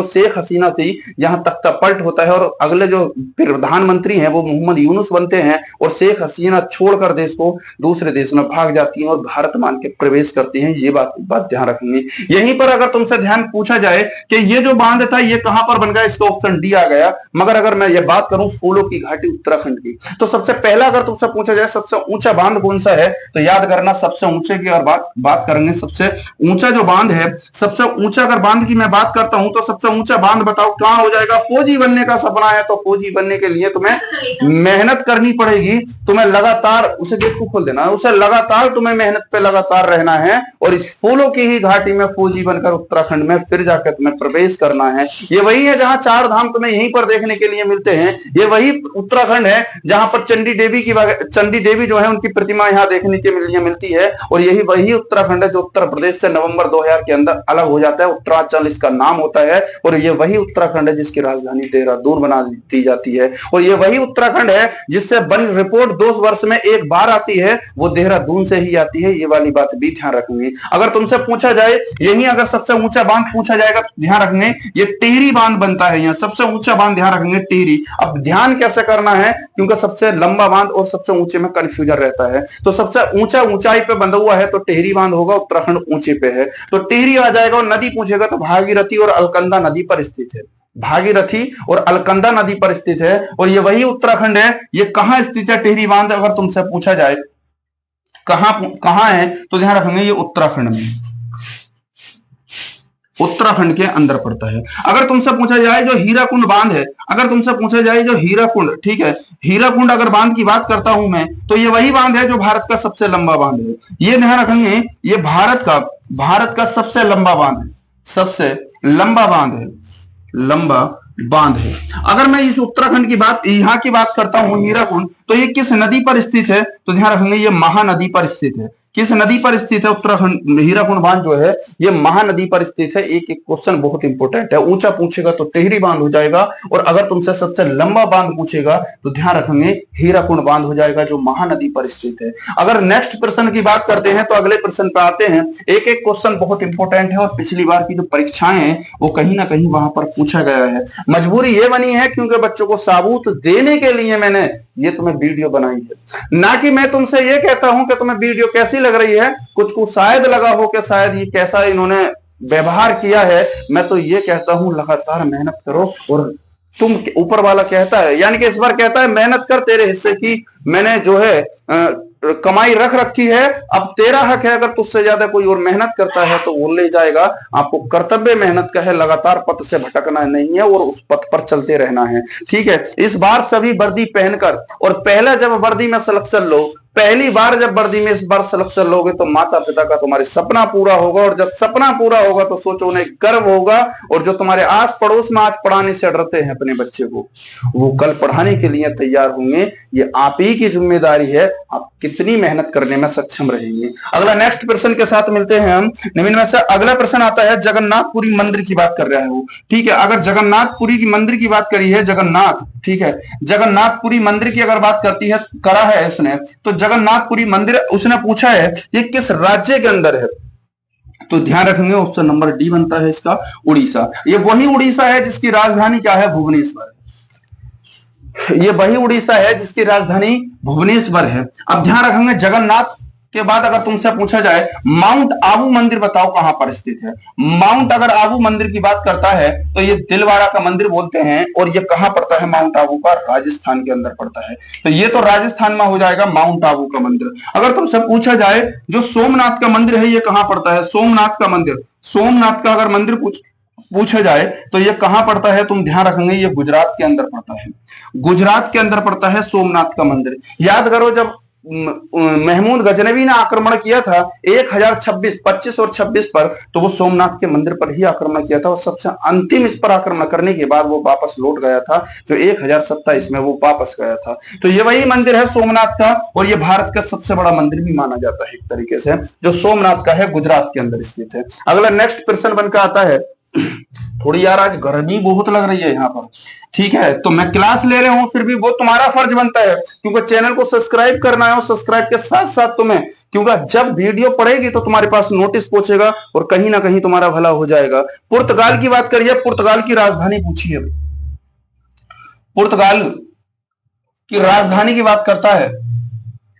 शेख हसीना थी, जहां तख्ता पलट होता है और अगले जो प्रधानमंत्री हैं वो मोहम्मद यूनुस बनते हैं, और शेख हसीना छोड़कर देश को दूसरे देश में भाग जाती हैं और भारत मान के प्रवेश करती हैं। ये बात ध्यान रखेंगे। यहीं पर अगर तुमसे ध्यान पूछा जाए कि ये जो बांध था ये कहां पर बन गया, इसका ऑप्शन डी आ गया। मगर अगर मैं ये बात करूं फूलों की घाटी उत्तराखंड की, तो सबसे पहला अगर तुमसे पूछा जाए सबसे ऊंचा बांध कौन सा है, तो याद करना सबसे ऊंचे की अगर बात करेंगे, सबसे ऊंचा जो बांध है, सबसे ऊंचा अगर बांध की मैं बात करता हूं तो सबसे ऊंचा बांध बताओ कहां हो जाएगा? फौजी बनने का सपना है तो फौजी बनने के लिए तुम्हें मेहनत करनी पड़ेगी, तुम्हें लगातार उसे गेट को खोल देना है, उसे लगातार तुम्हें मेहनत पे लगातार रहना है, और इस फूलों की ही घाटी में फौजी बनकर उत्तराखंड में फिर जाकर तुम्हें प्रवेश करना है। ये वही है जहां 4 धाम तुम्हें यहीं पर देखने के लिए मिलते हैं। ये वही उत्तराखंड है जहां पर चंडी देवी जो है उनकी प्रतिमा यहां देखने के लिए मिलती है, और यही वही उत्तराखंड है जो उत्तर प्रदेश से नवंबर 2000 के अंदर अलग हो जाता है, उत्तरांचल इसका नाम होता है, और ये वही उत्तराखंड है जिसकी राजधानी देहरादून बना दी जाती है, और ये वही उत्तराखंड है जिससे वन रिपोर्ट 2 वर्ष में एक बार आती है, वो देहरादून से ही आती है। ये वाली बात भी ध्यान रखेंगे। अगर तुमसे पूछा जाए यही अगर सबसे ऊंचा बांध पूछा जाएगा तो ध्यान रखेंगे ये टिहरी बांध बनता है, यहाँ सबसे ऊंचा बांध ध्यान रखेंगे टिहरी। अब ध्यान कैसे करना है, क्योंकि सबसे लंबा बांध और सबसे ऊंचे में कंफ्यूजन रहता है, तो सबसे ऊंचाई पे बंधा हुआ है तो टिहरी बांध होगा, उत्तराखंड ऊंचे पे है तो टिहरी आ जाएगा। और नदी पूछेगा तो भागीरथी और अलकनंदा नदी पर स्थित है, भागीरथी और अलकनंदा नदी पर स्थित है, और ये वही उत्तराखंड है। ये कहां स्थित है टिहरी बांध, अगर तुमसे पूछा जाए कहां है तो ध्यान रखेंगे ये उत्तराखंड में, उत्तराखंड के अंदर पड़ता है। अगर तुमसे पूछा जाए जो हीराकुंड बांध है, अगर तुमसे पूछा जाए जो हीराकुंड, ठीक है, हीराकुंड अगर बांध की बात करता हूं मैं तो ये वही बांध है जो भारत का सबसे लंबा बांध है। ये ध्यान रखेंगे ये भारत का सबसे लंबा बांध है, सबसे लंबा बांध है, लंबा बांध है। अगर मैं इस उत्तराखंड की बात यहां की बात करता हूं हीराकुंड, तो ये किस नदी पर स्थित है, तो ध्यान रखेंगे ये महानदी पर स्थित है। किस नदी पर स्थित है उत्तराखंड हीराकुंड बांध जो है ये महानदी पर स्थित है। एक एक क्वेश्चन बहुत इंपॉर्टेंट है, ऊंचा पूछेगा तो टिहरी बांध हो जाएगा, और अगर तुमसे सबसे लंबा बांध पूछेगा तो ध्यान रखेंगे हीराकुंड बांध हो जाएगा जो महानदी पर स्थित है। अगर नेक्स्ट प्रश्न की बात करते हैं तो अगले प्रश्न पर आते हैं। एक एक क्वेश्चन बहुत इंपॉर्टेंट है, और पिछली बार की जो परीक्षाएं हैं वो कहीं ना कहीं वहां पर पूछा गया है। मजबूरी ये बनी है क्योंकि बच्चों को सबूत देने के लिए मैंने ये तुम्हें वीडियो बनाई है, ना कि मैं तुमसे ये कहता हूं कि तुम्हें वीडियो कैसी लग रही है। कुछ को शायद लगा हो कि शायद ये कैसा इन्होंने व्यवहार किया है, मैं तो ये कहता हूं लगातार मेहनत करो, और तुम ऊपर वाला कहता है, यानी कि इस बार कहता है मेहनत कर, तेरे हिस्से की मैंने जो है कमाई रख रखी है, अब तेरा हक है, अगर तुझसे ज्यादा कोई और मेहनत करता है तो वो ले जाएगा। आपको कर्तव्य मेहनत का है, लगातार पथ से भटकना नहीं है और उस पथ पर चलते रहना है। ठीक है, इस बार सभी वर्दी पहनकर, और पहला जब वर्दी में सिलेक्शन लो, पहली बार जब वर्दी में इस बार सिलेक्शन लोगे तो माता पिता का तुम्हारे सपना पूरा होगा, और जब सपना पूरा होगा तो सोचो उन्हें गर्व होगा, और जो तुम्हारे आस पड़ोस में आज पढ़ाने से डरते हैं अपने बच्चे को, वो कल पढ़ाने के लिए तैयार होंगे। ये आप ही की जिम्मेदारी है, आप कितनी मेहनत करने में सक्षम रहेंगे। अगला नेक्स्ट प्रश्न के साथ मिलते हैं हम। निम्न में से अगला प्रश्न आता है, जगन्नाथपुरी मंदिर की बात कर रहा है वो, ठीक है। अगर जगन्नाथपुरी की मंदिर की बात करी है, जगन्नाथ, ठीक है, जगन्नाथपुरी मंदिर की अगर बात करती है करा है उसने, तो जगन्नाथपुरी मंदिर उसने पूछा है ये किस राज्य के अंदर है, तो ध्यान रखेंगे ऑप्शन नंबर डी बनता है इसका उड़ीसा। ये वही उड़ीसा है जिसकी राजधानी क्या है, भुवनेश्वर। ये वही उड़ीसा है जिसकी राजधानी भुवनेश्वर है। अब ध्यान रखेंगे जगन्नाथ के बाद अगर तुमसे पूछा जाए माउंट आबू मंदिर बताओ कहां पर स्थित है। माउंट अगर आबू मंदिर की बात करता है तो ये दिलवाड़ा का मंदिर बोलते हैं, और ये कहां पड़ता है माउंट आबू का, राजस्थान के अंदर पड़ता है। तो ये तो राजस्थान में हो जाएगा माउंट आबू का मंदिर। अगर तुमसे पूछा जाए जो सोमनाथ का मंदिर है ये कहां पड़ता है, सोमनाथ का मंदिर, सोमनाथ का अगर मंदिर पूछा जाए तो ये कहां पड़ता है, तुम ध्यान रखेंगे ये गुजरात के अंदर पड़ता है। गुजरात के अंदर पड़ता है सोमनाथ का मंदिर। याद करो जब महमूद गजनवी ने आक्रमण किया था 1026 25 और 26 पर, तो वो सोमनाथ के मंदिर पर ही आक्रमण किया था, और सबसे अंतिम इस पर आक्रमण करने के बाद वो वापस लौट गया था, जो 1027 में वो वापस गया था। तो ये वही मंदिर है सोमनाथ का, और ये भारत का सबसे बड़ा मंदिर भी माना जाता है एक तरीके से, जो सोमनाथ का है, गुजरात के अंदर स्थित है। अगला नेक्स्ट प्रश्न बनकर आता है, थोड़ी यार आज गर्मी बहुत लग रही है यहाँ पर, ठीक है, तो मैं क्लास ले रहा हूं, फिर भी वो तुम्हारा फर्ज बनता है, क्योंकि चैनल को सब्सक्राइब करना है, और सब्सक्राइब के साथ साथ तुम्हें, क्योंकि जब वीडियो पड़ेगी तो तुम्हारे पास नोटिस पहुंचेगा और कहीं ना कहीं तुम्हारा भला हो जाएगा। पुर्तगाल की बात करिए, पुर्तगाल की राजधानी पूछिए। पुर्तगाल की राजधानी की बात करता है,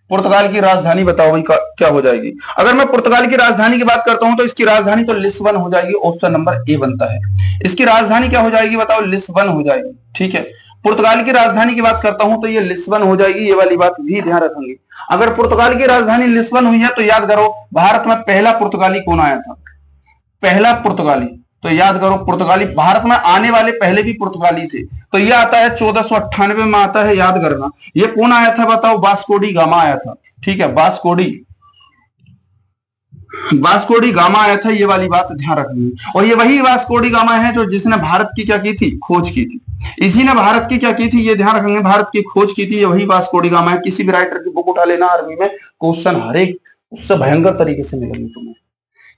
पुर्तगाल की राजधानी बताओ भाई क्या हो जाएगी। अगर मैं पुर्तगाल की राजधानी की बात करता हूं तो इसकी राजधानी तो लिस्बन हो जाएगी, ऑप्शन नंबर ए बनता है। इसकी राजधानी क्या हो जाएगी बताओ, लिस्बन हो जाएगी, ठीक है। पुर्तगाल की राजधानी की बात करता हूं तो ये लिस्बन हो जाएगी, ये वाली बात भी ध्यान रखेंगे। अगर पुर्तगाल की राजधानी लिस्बन हुई है तो याद करो भारत में पहला पुर्तगाली कौन आया था, पहला पुर्तगाली, तो याद करो पुर्तगाली भारत में आने वाले पहले भी पुर्तगाली थे, तो ये आता है 1498 में आता है, याद करना। ये कौन आया था बताओ, वास्को डी गामा आया था, ठीक है, वास्को डी गामा आया था, ये वाली बात ध्यान रखनी है। और ये वही वास्को डी गामा है जो जिसने भारत की क्या की थी, खोज की थी। इसी ने भारत की क्या की थी, ये ध्यान रखेंगे, भारत की खोज की थी, ये वही वास्को डी गामा है। किसी भी राइटर की बुक उठा लेना आर्मी में, क्वेश्चन हर एक उससे भयंकर तरीके से मिलेंगे तुम्हें,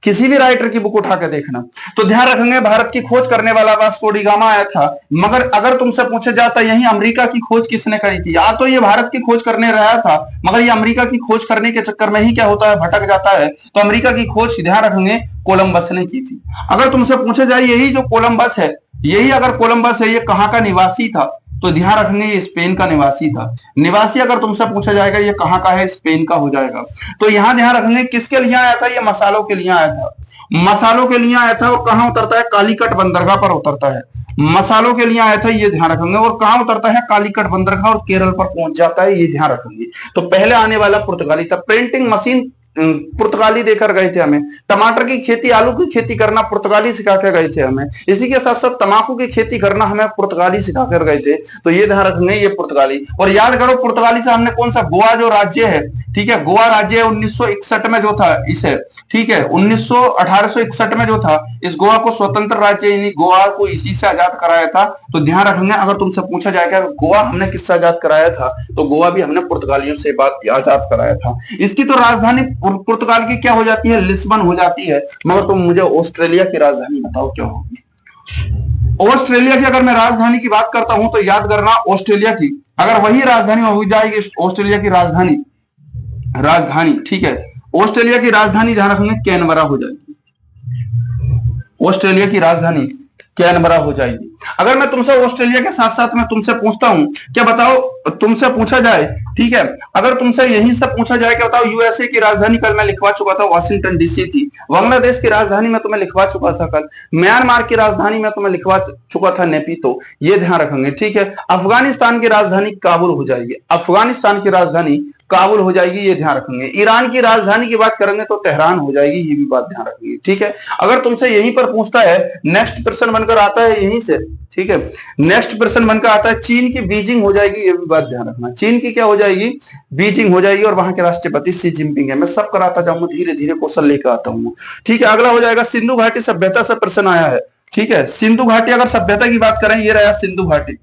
किसी भी राइटर की बुक उठा के देखना। तो ध्यान रखेंगे भारत की खोज करने वाला वास्को डी गामा आया था। मगर अगर तुमसे पूछा जाता यही अमेरिका की खोज किसने करी थी, या तो ये भारत की खोज करने रहा था, मगर ये अमेरिका की खोज करने के चक्कर में ही क्या होता है, भटक जाता है। तो अमेरिका की खोज ध्यान रखेंगे कोलंबस ने की थी। अगर तुमसे पूछा जाए यही जो कोलंबस है, यही अगर कोलंबस है ये कहां का निवासी था, तो ध्यान रखेंगे ये स्पेन का निवासी था। निवासी अगर तुमसे पूछा जाएगा ये कहां का है, स्पेन का हो जाएगा। तो यहां ध्यान रखेंगे किसके लिए आया था, ये मसालों के लिए आया था, मसालों के लिए आया था। और कहां उतरता है, कालीकट बंदरगाह पर उतरता है, मसालों के लिए आया था, ये ध्यान रखेंगे। और कहां उतरता है, कालीकट बंदरगाह, और केरल पर पहुंच जाता है, ये ध्यान रखेंगे। तो पहले आने वाला पुर्तगाली था। प्रिंटिंग मशीन पुर्तगाली देकर गए थे हमें। टमाटर की खेती, आलू की खेती करना पुर्तगाली सिखा कर गए थे हमें। इसी के साथ साथ तंबाकू की खेती करना हमें पुर्तगाली सिखा कर गए थे। तो ये ध्यान रखने ये पुर्तगाली। और याद करो पुर्तगाली से हमने कौन सा, गोवा जो राज्य है, ठीक है, गोवा राज्य 1961 में जो था इसे, ठीक है, 1861 में जो था, इस गोवा को स्वतंत्र राज्य यानी गोवा को इसी से आजाद कराया था। तो ध्यान रखेंगे अगर तुमसे पूछा जाएगा गोवा हमने किससे आजाद कराया था, तो गोवा भी हमने पुर्तगालियों से आजाद कराया था। इसकी तो राजधानी पुर्तगाल की क्या हो जाती है, लिस्बन हो जाती है। मगर तुम मुझे ऑस्ट्रेलिया की राजधानी बताओ क्या होगी। ऑस्ट्रेलिया की अगर मैं राजधानी की बात करता हूं तो याद करना ऑस्ट्रेलिया की अगर वही राजधानी हो जाएगी, ऑस्ट्रेलिया की राजधानी, ठीक है, ऑस्ट्रेलिया की राजधानी ध्यान रखेंगे कैनबरा हो जाएगी। ऑस्ट्रेलिया की राजधानी कैनबरा हो जाएगी। अगर मैं तुमसे ऑस्ट्रेलिया के साथ साथ मैं तुमसे पूछता हूं, क्या बताओ, तुमसे पूछा जाए, ठीक है, अगर तुमसे यहीं से पूछा जाए कि बताओ यूएसए की राजधानी कल मैं लिखवा चुका था, वाशिंगटन डीसी थी। बांग्लादेश की राजधानी मैं तुम्हें लिखवा चुका था कल। म्यांमार की राजधानी मैं तुम्हें लिखवा चुका था, नेपितो, ये ध्यान रखेंगे, ठीक है। अफगानिस्तान की राजधानी काबुल हो जाएगी, अफगानिस्तान की राजधानी काबुल हो जाएगी, ये ध्यान रखेंगे। ईरान की राजधानी की बात करेंगे तो तेहरान हो जाएगी, ये भी बात ध्यान रखेंगे, ठीक है। अगर तुमसे यहीं पर पूछता है, नेक्स्ट प्रश्न बनकर आता है यहीं से, ठीक है, नेक्स्ट प्रश्न बनकर आता है चीन की बीजिंग हो जाएगी, ये भी बात ध्यान रखना। चीन की क्या हो जाएगी, बीजिंग हो जाएगी, और वहां के राष्ट्रपति शी जिनपिंग है। मैं सब कराता जाऊंगा, धीरे धीरे क्वेश्चन लेकर आता हूँ, ठीक है। अगला हो जाएगा सिंधु घाटी सभ्यता से प्रश्न आया है, ठीक है। सिंधु घाटी अगर सभ्यता की बात करें, ये रहा सिंधु घाटी।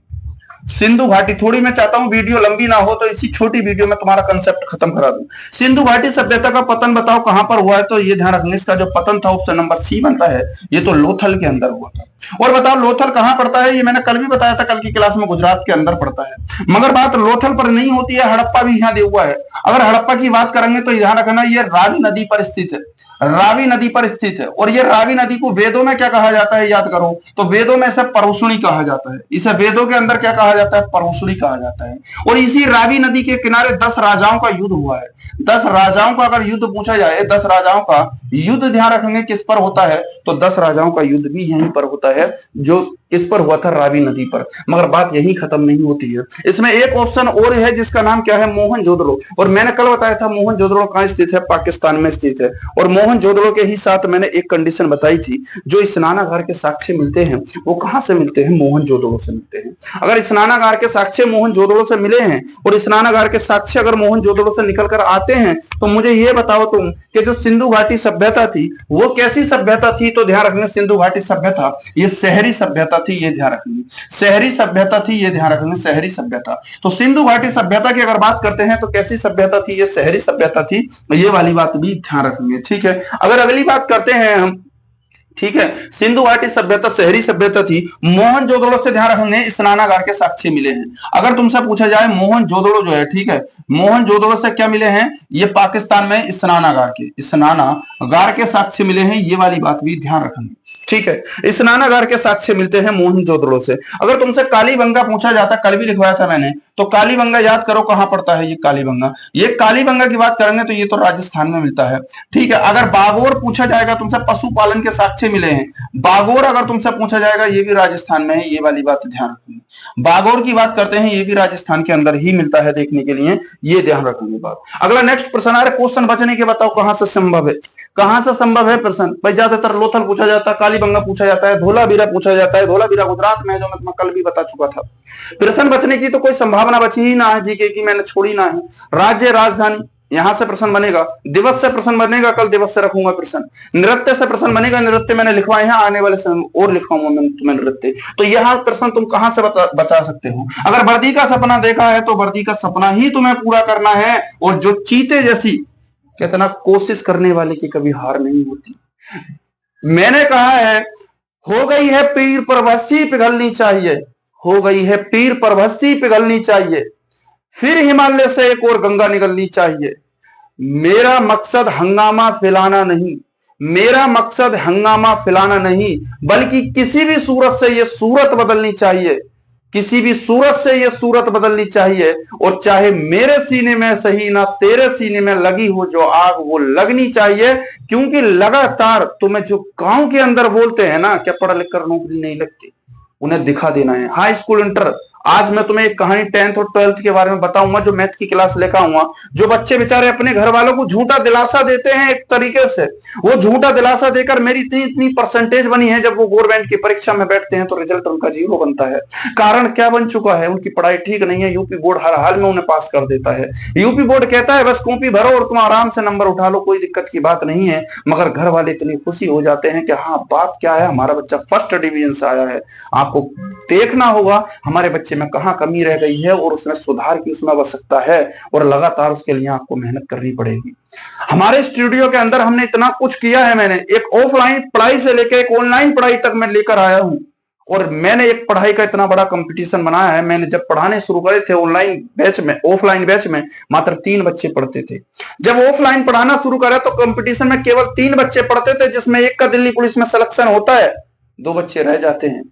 सिंधु घाटी, थोड़ी मैं चाहता हूं वीडियो लंबी ना हो तो इसी छोटी वीडियो में तुम्हारा कंसेप्ट खत्म करा दूं। सिंधु घाटी सभ्यता का पतन बताओ कहां पर हुआ है, तो ये ध्यान रखना, इसका जो पतन था ऑप्शन नंबर सी बनता है, ये तो लोथल के अंदर हुआ था। और बताओ लोथल कहां पड़ता है, ये मैंने कल भी बताया था, कल की क्लास में, गुजरात के अंदर पड़ता है। मगर बात लोथल पर नहीं होती है, हड़प्पा भी यहां दिया हुआ है। अगर हड़प्पा की बात करेंगे तो ध्यान रखना ये रावी नदी पर स्थित है, रावी नदी पर स्थित है। और ये रावी नदी को वेदों में क्या कहा जाता है, याद करो, तो वेदों में इसे परुषणी कहा जाता है। इसे वेदों के अंदर क्या कहा जाता है, परुषणी कहा जाता है। और इसी रावी नदी के किनारे 10 राजाओं का युद्ध हुआ है। 10 राजाओं का अगर युद्ध पूछा जाए, 10 राजाओं का युद्ध ध्यान रखेंगे किस पर होता है, तो 10 राजाओं का युद्ध भी यहीं पर होता है, जो इस पर हुआ था, रावी नदी पर। मगर बात यहीं खत्म नहीं होती है, इसमें एक ऑप्शन और है जिसका नाम क्या है, मोहनजोदड़ो। और मैंने कल बताया था मोहनजोदड़ो कहां स्थित है, पाकिस्तान में स्थित है। और मोहनजोदड़ो के ही साथ मैंने एक कंडीशन बताई थी, जो स्नानागार के साक्ष्य मिलते हैं वो कहां से मिलते हैं, मोहनजोदड़ो से मिलते हैं। अगर स्नानागार के साक्ष्य मोहनजोदड़ो से मिले हैं और स्नानागार के साक्ष्य अगर मोहनजोदड़ो से निकल कर आते हैं, तो मुझे ये बताओ तुम कि जो सिंधु घाटी सभ्यता थी वो कैसी सभ्यता थी, तो ध्यान रखना सिंधु घाटी सभ्यता ये शहरी सभ्यता थी, ये ध्यान रखेंगे, शहरी सभ्यता थी, ये ध्यान रखेंगे, शहरी सभ्यता। तो सिंधु घाटी सभ्यता की अगर बात करते हैं तो कैसी सभ्यता थी, ये शहरी सभ्यता थी, ये वाली बात भी ध्यान रखेंगे। ठीक है, अगर अगली बात करते हैं हम, ठीक है, सिंधु घाटी सभ्यता शहरी सभ्यता थी। मोहनजोदड़ो से ध्यान रखेंगे स्नानागार के साक्ष्य मिले हैं। अगर तुमसे पूछा जाए मोहनजोदड़ो जो है, ठीक है, मोहनजोदड़ो से क्या मिले हैं, ये पाकिस्तान में स्नानागार के साक्ष्य मिले हैं, ये वाली बात भी ध्यान रखेंगे। ठीक है, स्नानागार के साक्ष्य मिलते हैं मोहनजोदड़ो से। अगर तुमसे कालीबंगा पूछा जाता, कल भी लिखवाया था मैंने, तो कालीबंगा याद करो कहां पड़ता है, ये कालीबंगा। ये कालीबंगा की बात करेंगे तो ये तो राजस्थान में मिलता है। ठीक है, अगर बागोर पूछा जाएगा तुमसे, पशुपालन के साक्ष्य मिले हैं, बागोर अगर तुमसे पूछा जाएगा, ये भी राजस्थान में है, ये वाली बात ध्यान रखेंगे। बागोर की बात करते हैं, ये भी राजस्थान के अंदर ही मिलता है देखने के लिए, ये ध्यान रखेंगे बात। अगला नेक्स्ट प्रश्न आ रहा है, क्वेश्चन बचने के बताओ कहां से संभव है, कहां से संभव है प्रश्न। भाई ज्यादातर लोथल पूछा जाता है, कालीबंगा पूछा जाता है, धोलावीरा पूछा जाता है, धोलावीरा गुजरात में है, जो मैं तुम्हें कल भी बता चुका था। प्रश्न बचने की तो कोई संभावना बची ही ना है, जीके की मैंने छोड़ी ना है। राज्य राजधानी, यहां से प्रश्न बनेगा। दिवस से प्रश्न बनेगा, कल दिवस से रखूंगा प्रश्न। नृत्य से प्रश्न बनेगा, नृत्य मैंने लिखवाए हैं, आने वाले समय और लिखवाऊंगा मैं तुम्हें नृत्य। तो यहां प्रश्न तुम कहां से बचा सकते हो। अगर वर्दी का सपना देखा है तो वर्दी का सपना ही तुम्हें पूरा करना है। और जो चीते जैसी कितना कोशिश करने वाले की कभी हार नहीं होती। मैंने कहा है, हो गई है पीर पर भस्सी पिघलनी चाहिए, हो गई है पीर पर भस्सी पिघलनी चाहिए, फिर हिमालय से एक और गंगा निकलनी चाहिए। मेरा मकसद हंगामा फैलाना नहीं, मेरा मकसद हंगामा फैलाना नहीं, बल्कि किसी भी सूरत से ये सूरत बदलनी चाहिए, किसी भी सूरत से ये सूरत बदलनी चाहिए। और चाहे मेरे सीने में सही ना तेरे सीने में लगी हो जो आग, वो लगनी चाहिए। क्योंकि लगातार तुम्हें जो गांव के अंदर बोलते हैं ना, क्या पढ़ा लिख कर नौकरी नहीं लगती, उन्हें दिखा देना है। हाई स्कूल इंटर, आज मैं तुम्हें एक कहानी 10th और 12th के बारे में बताऊंगा, जो मैथ की क्लास लेकर आऊंगा। जो बच्चे बेचारे अपने घर वालों को झूठा दिलासा देते हैं, एक तरीके से वो झूठा दिलासा देकर मेरी इतनी इतनी परसेंटेज बनी है, जब वो गवर्नमेंट की परीक्षा में बैठते हैं तो रिजल्ट उनका 0 बनता है। कारण क्या बन चुका है, उनकी पढ़ाई ठीक नहीं है। यूपी बोर्ड हर हाल में उन्हें पास कर देता है। यूपी बोर्ड कहता है बस कॉपी भरो और तुम आराम से नंबर उठा लो, कोई दिक्कत की बात नहीं है। मगर घर वाले इतनी खुशी हो जाते हैं कि हाँ बात क्या है, हमारा बच्चा फर्स्ट डिवीजन से आया है। आपको देखना होगा हमारे बच्चे में कहां कमी गई है और उसमें सुधार की उसमें आवश्यकता है, और लगातार उसके लिए आपको मेहनत करनी पड़ेगी। हमारे स्टूडियो के अंदर हमने इतना कुछ किया है। मैंने एक ऑफलाइन पढ़ाई से लेकर एक ऑनलाइन पढ़ाई तक मैं लेकर आया हूं, और मैंने एक पढ़ाई का इतना बड़ा कंपटीशन बनाया है। मैंने जब पढ़ाने शुरू करे थे ऑनलाइन बैच में, ऑफलाइन बैच में मात्र 3 बच्चे पढ़ते थे। जब ऑफलाइन पढ़ाना शुरू करा तो कंपटीशन में केवल 3 बच्चे पढ़ते थे, जिसमें एक का दिल्ली पुलिस में सिलेक्शन होता है, 2 बच्चे रह जाते हैं।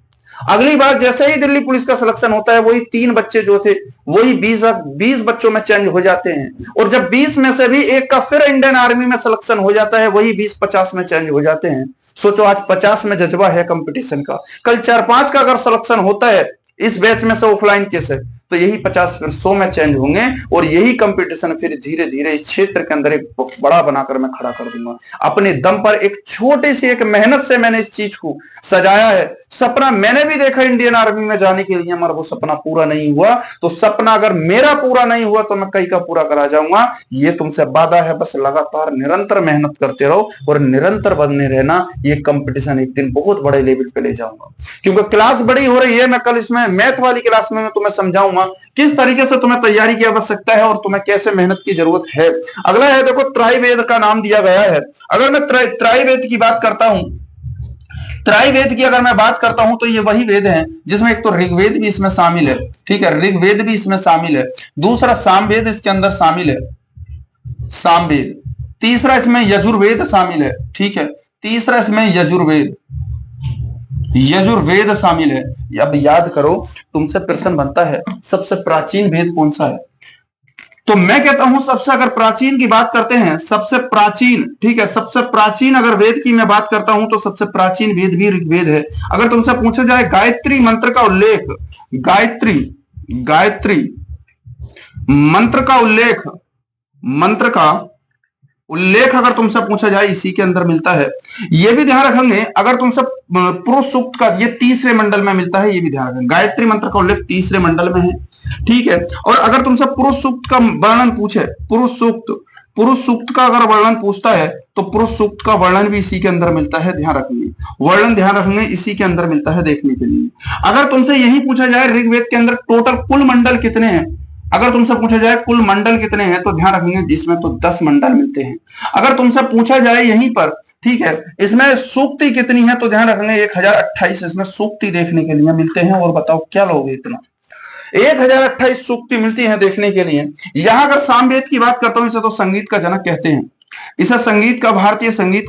अगली बार जैसे ही दिल्ली पुलिस का सिलेक्शन होता है, वही 3 बच्चे जो थे वही 20 बच्चों में चेंज हो जाते हैं। और जब 20 में से भी एक का फिर इंडियन आर्मी में सिलेक्शन हो जाता है, वही 20-50 में चेंज हो जाते हैं। सोचो आज 50 में जज्बा है कंपटीशन का, कल 4-5 का अगर सिलेक्शन होता है इस बैच में से ऑफलाइन के से, तो यही 50 फिर 100 में चेंज होंगे और यही कंपटीशन फिर धीरे धीरे इस क्षेत्र के अंदर एक बड़ा बनाकर मैं खड़ा कर दूंगा। अपने दम पर एक छोटी सी एक मेहनत से मैंने इस चीज को सजाया है। सपना मैंने भी देखा इंडियन आर्मी में जाने के लिए, मगर वो सपना पूरा नहीं हुआ। तो सपना अगर मेरा पूरा नहीं हुआ तो मैं कई का पूरा करा जाऊंगा, ये तुमसे वादा है। बस लगातार निरंतर मेहनत करते रहो और निरंतर बनने रहना। ये कंपटीशन एक दिन बहुत बड़े लेवल पे ले जाऊंगा, क्योंकि क्लास बड़ी हो रही है। मैं कल इसमें मैथ वाली क्लास में मैं तुम्हें समझाऊंगा किस तरीके से तुम्हें तैयारी की आवश्यकता है और तुम्हें कैसे मेहनत की जरूरत है। अगला है, देखो त्रैवेद का नाम दिया गया है। अगर मैं त्रैवेद की बात करता हूं, त्रैवेद की अगर मैं बात करता हूं तो ये वही वेद है जिसमें एक तो ऋग्वेद भी इसमें शामिल है, ठीक है, ऋग्वेद भी इसमें शामिल है। दूसरा सामवेद इसके अंदर शामिल है, सामवेद। तीसरा इसमें यजुर्वेद शामिल है, ठीक है, तीसरा इसमें यजुर्वेद, यजुर्वेद शामिल है। अब याद करो, तुमसे प्रश्न बनता है सबसे प्राचीन वेद कौन सा है, तो मैं कहता हूं सबसे, अगर प्राचीन की बात करते हैं, सबसे प्राचीन, ठीक है, सबसे प्राचीन अगर वेद की मैं बात करता हूं तो सबसे प्राचीन वेद भी ऋग्वेद है। अगर तुमसे पूछा जाए गायत्री मंत्र का उल्लेख, गायत्री मंत्र का उल्लेख, मंत्र का उल्लेख अगर तुमसे पूछा जाए इसी के अंदर मिलता है। ये भी ध्यान रखेंगे, अगर तुमसे पुरुष सूक्त का, ये तीसरे मंडल में मिलता है, ये भी ध्यान रखेंगे। गायत्री मंत्र का उल्लेख तीसरे मंडल में है, ठीक है। और अगर तुमसे पुरुष सूक्त का वर्णन पूछे, पुरुष सूक्त का अगर वर्णन पूछता है तो पुरुष सूक्त का वर्णन भी इसी के अंदर मिलता है, ध्यान रखेंगे। वर्णन ध्यान रखेंगे, इसी के अंदर मिलता है देखने के लिए। अगर तुमसे यही पूछा जाए ऋग्वेद के अंदर टोटल कुल मंडल कितने हैं, अगर तुमसे पूछा जाए कुल मंडल कितने हैं तो ध्यान रखेंगे जिसमें तो 10 मंडल मिलते हैं। अगर तुमसे पूछा जाए यहीं पर, ठीक है, इसमें सूक्ति कितनी है तो ध्यान रखेंगे 1028 इसमें सूक्ति देखने के लिए मिलते हैं। और बताओ क्या लोगे, इतना 1028 सूक्ति मिलती है देखने के लिए। यहां अगर सामवेद की बात करता हूं, इसे तो संगीत का जनक कहते हैं, इसे संगीत का, भारतीय संगीत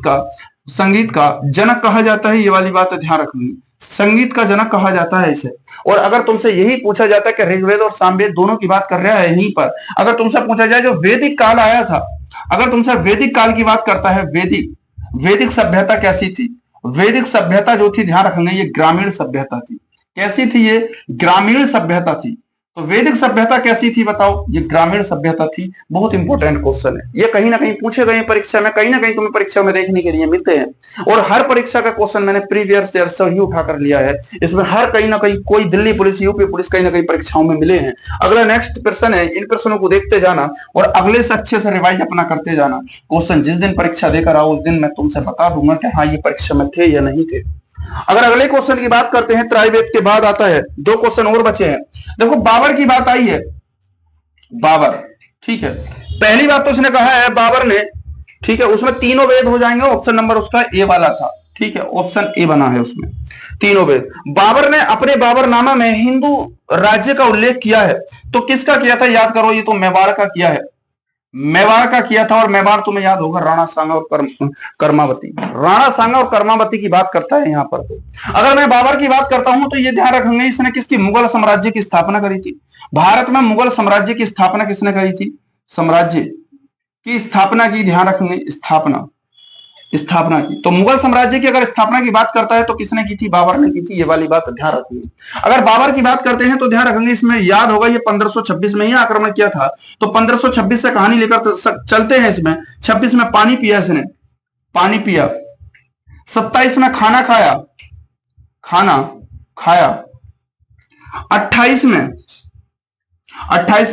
का जनक कहा जाता है। ये वाली बात ध्यान रखनी, संगीत का जनक कहा जाता है इसे। और अगर तुमसे यही पूछा जाता है कि ऋग्वेद और सामवेद दोनों की बात कर रहा है यहीं पर, अगर तुमसे पूछा जाए जो वैदिक काल आया था, अगर तुमसे वैदिक काल की बात करता है, वैदिक सभ्यता कैसी थी, वैदिक सभ्यता जो थी, ध्यान रखेंगे ये ग्रामीण सभ्यता थी। कैसी थी ये? ग्रामीण सभ्यता थी। तो वैदिक सभ्यता कैसी थी बताओ? ये ग्रामीण सभ्यता थी। बहुत इंपॉर्टेंट क्वेश्चन है ये, कहीं ना कहीं पूछे गए परीक्षा में, कहीं ना कहीं तुम्हें परीक्षा में देखने के लिए मिलते हैं। और हर परीक्षा का क्वेश्चन मैंने प्रीवियस ईयर से ही उठाकर लिया है। इसमें हर कहीं ना कहीं कोई दिल्ली पुलिस, यूपी पुलिस कहीं ना कहीं परीक्षाओं में मिले हैं। अगला नेक्स्ट प्रश्न है, इन प्रश्नों को देखते जाना और अगले से अच्छे से रिवाइज अपना करते जाना। क्वेश्चन जिस दिन परीक्षा देकर आओ उस दिन मैं तुमसे बता दूंगा कि हाँ ये परीक्षा में थे या नहीं थे। अगर अगले क्वेश्चन की बात करते हैं, त्रैवेद के बाद आता है, 2 क्वेश्चन और बचे हैं। देखो बाबर की बात आई है, बाबर, ठीक है, पहली बात तो उसने कहा है बाबर ने, ठीक है, उसमें तीनों वेद हो जाएंगे। ऑप्शन नंबर उसका ए वाला था, ठीक है, ऑप्शन ए बना है उसमें, तीनों वेद। बाबर ने अपने बाबरनामा में हिंदू राज्य का उल्लेख किया है, तो किसका किया था याद करो? ये तो मेवाड़ का किया है, मेवाड़ का किया था। और मेवाड़ तुम्हें याद होगा राणा सांगा और कर्मावती, राणा सांगा और कर्मावती की बात करता है यहाँ पर। तो अगर मैं बाबर की बात करता हूं तो ये ध्यान रखेंगे इसने किसकी, मुगल साम्राज्य की स्थापना करी थी। भारत में मुगल साम्राज्य की स्थापना किसने करी थी? साम्राज्य की स्थापना की, ध्यान रखेंगे, स्थापना की। तो मुगल साम्राज्य की अगर स्थापना की बात करता है तो किसने की थी? बाबर ने की थी। ये वाली बात ध्यान रखेंगे। अगर बाबर की बात करते हैं तो ध्यान रखेंगे, इसमें याद होगा ये 1526 में ही आक्रमण किया था। तो 1526 से कहानी लेकर चलते हैं। इसमें 26 में पानी पिया इसने, पानी पिया। 27 में खाना खाया, खाना खाया। 28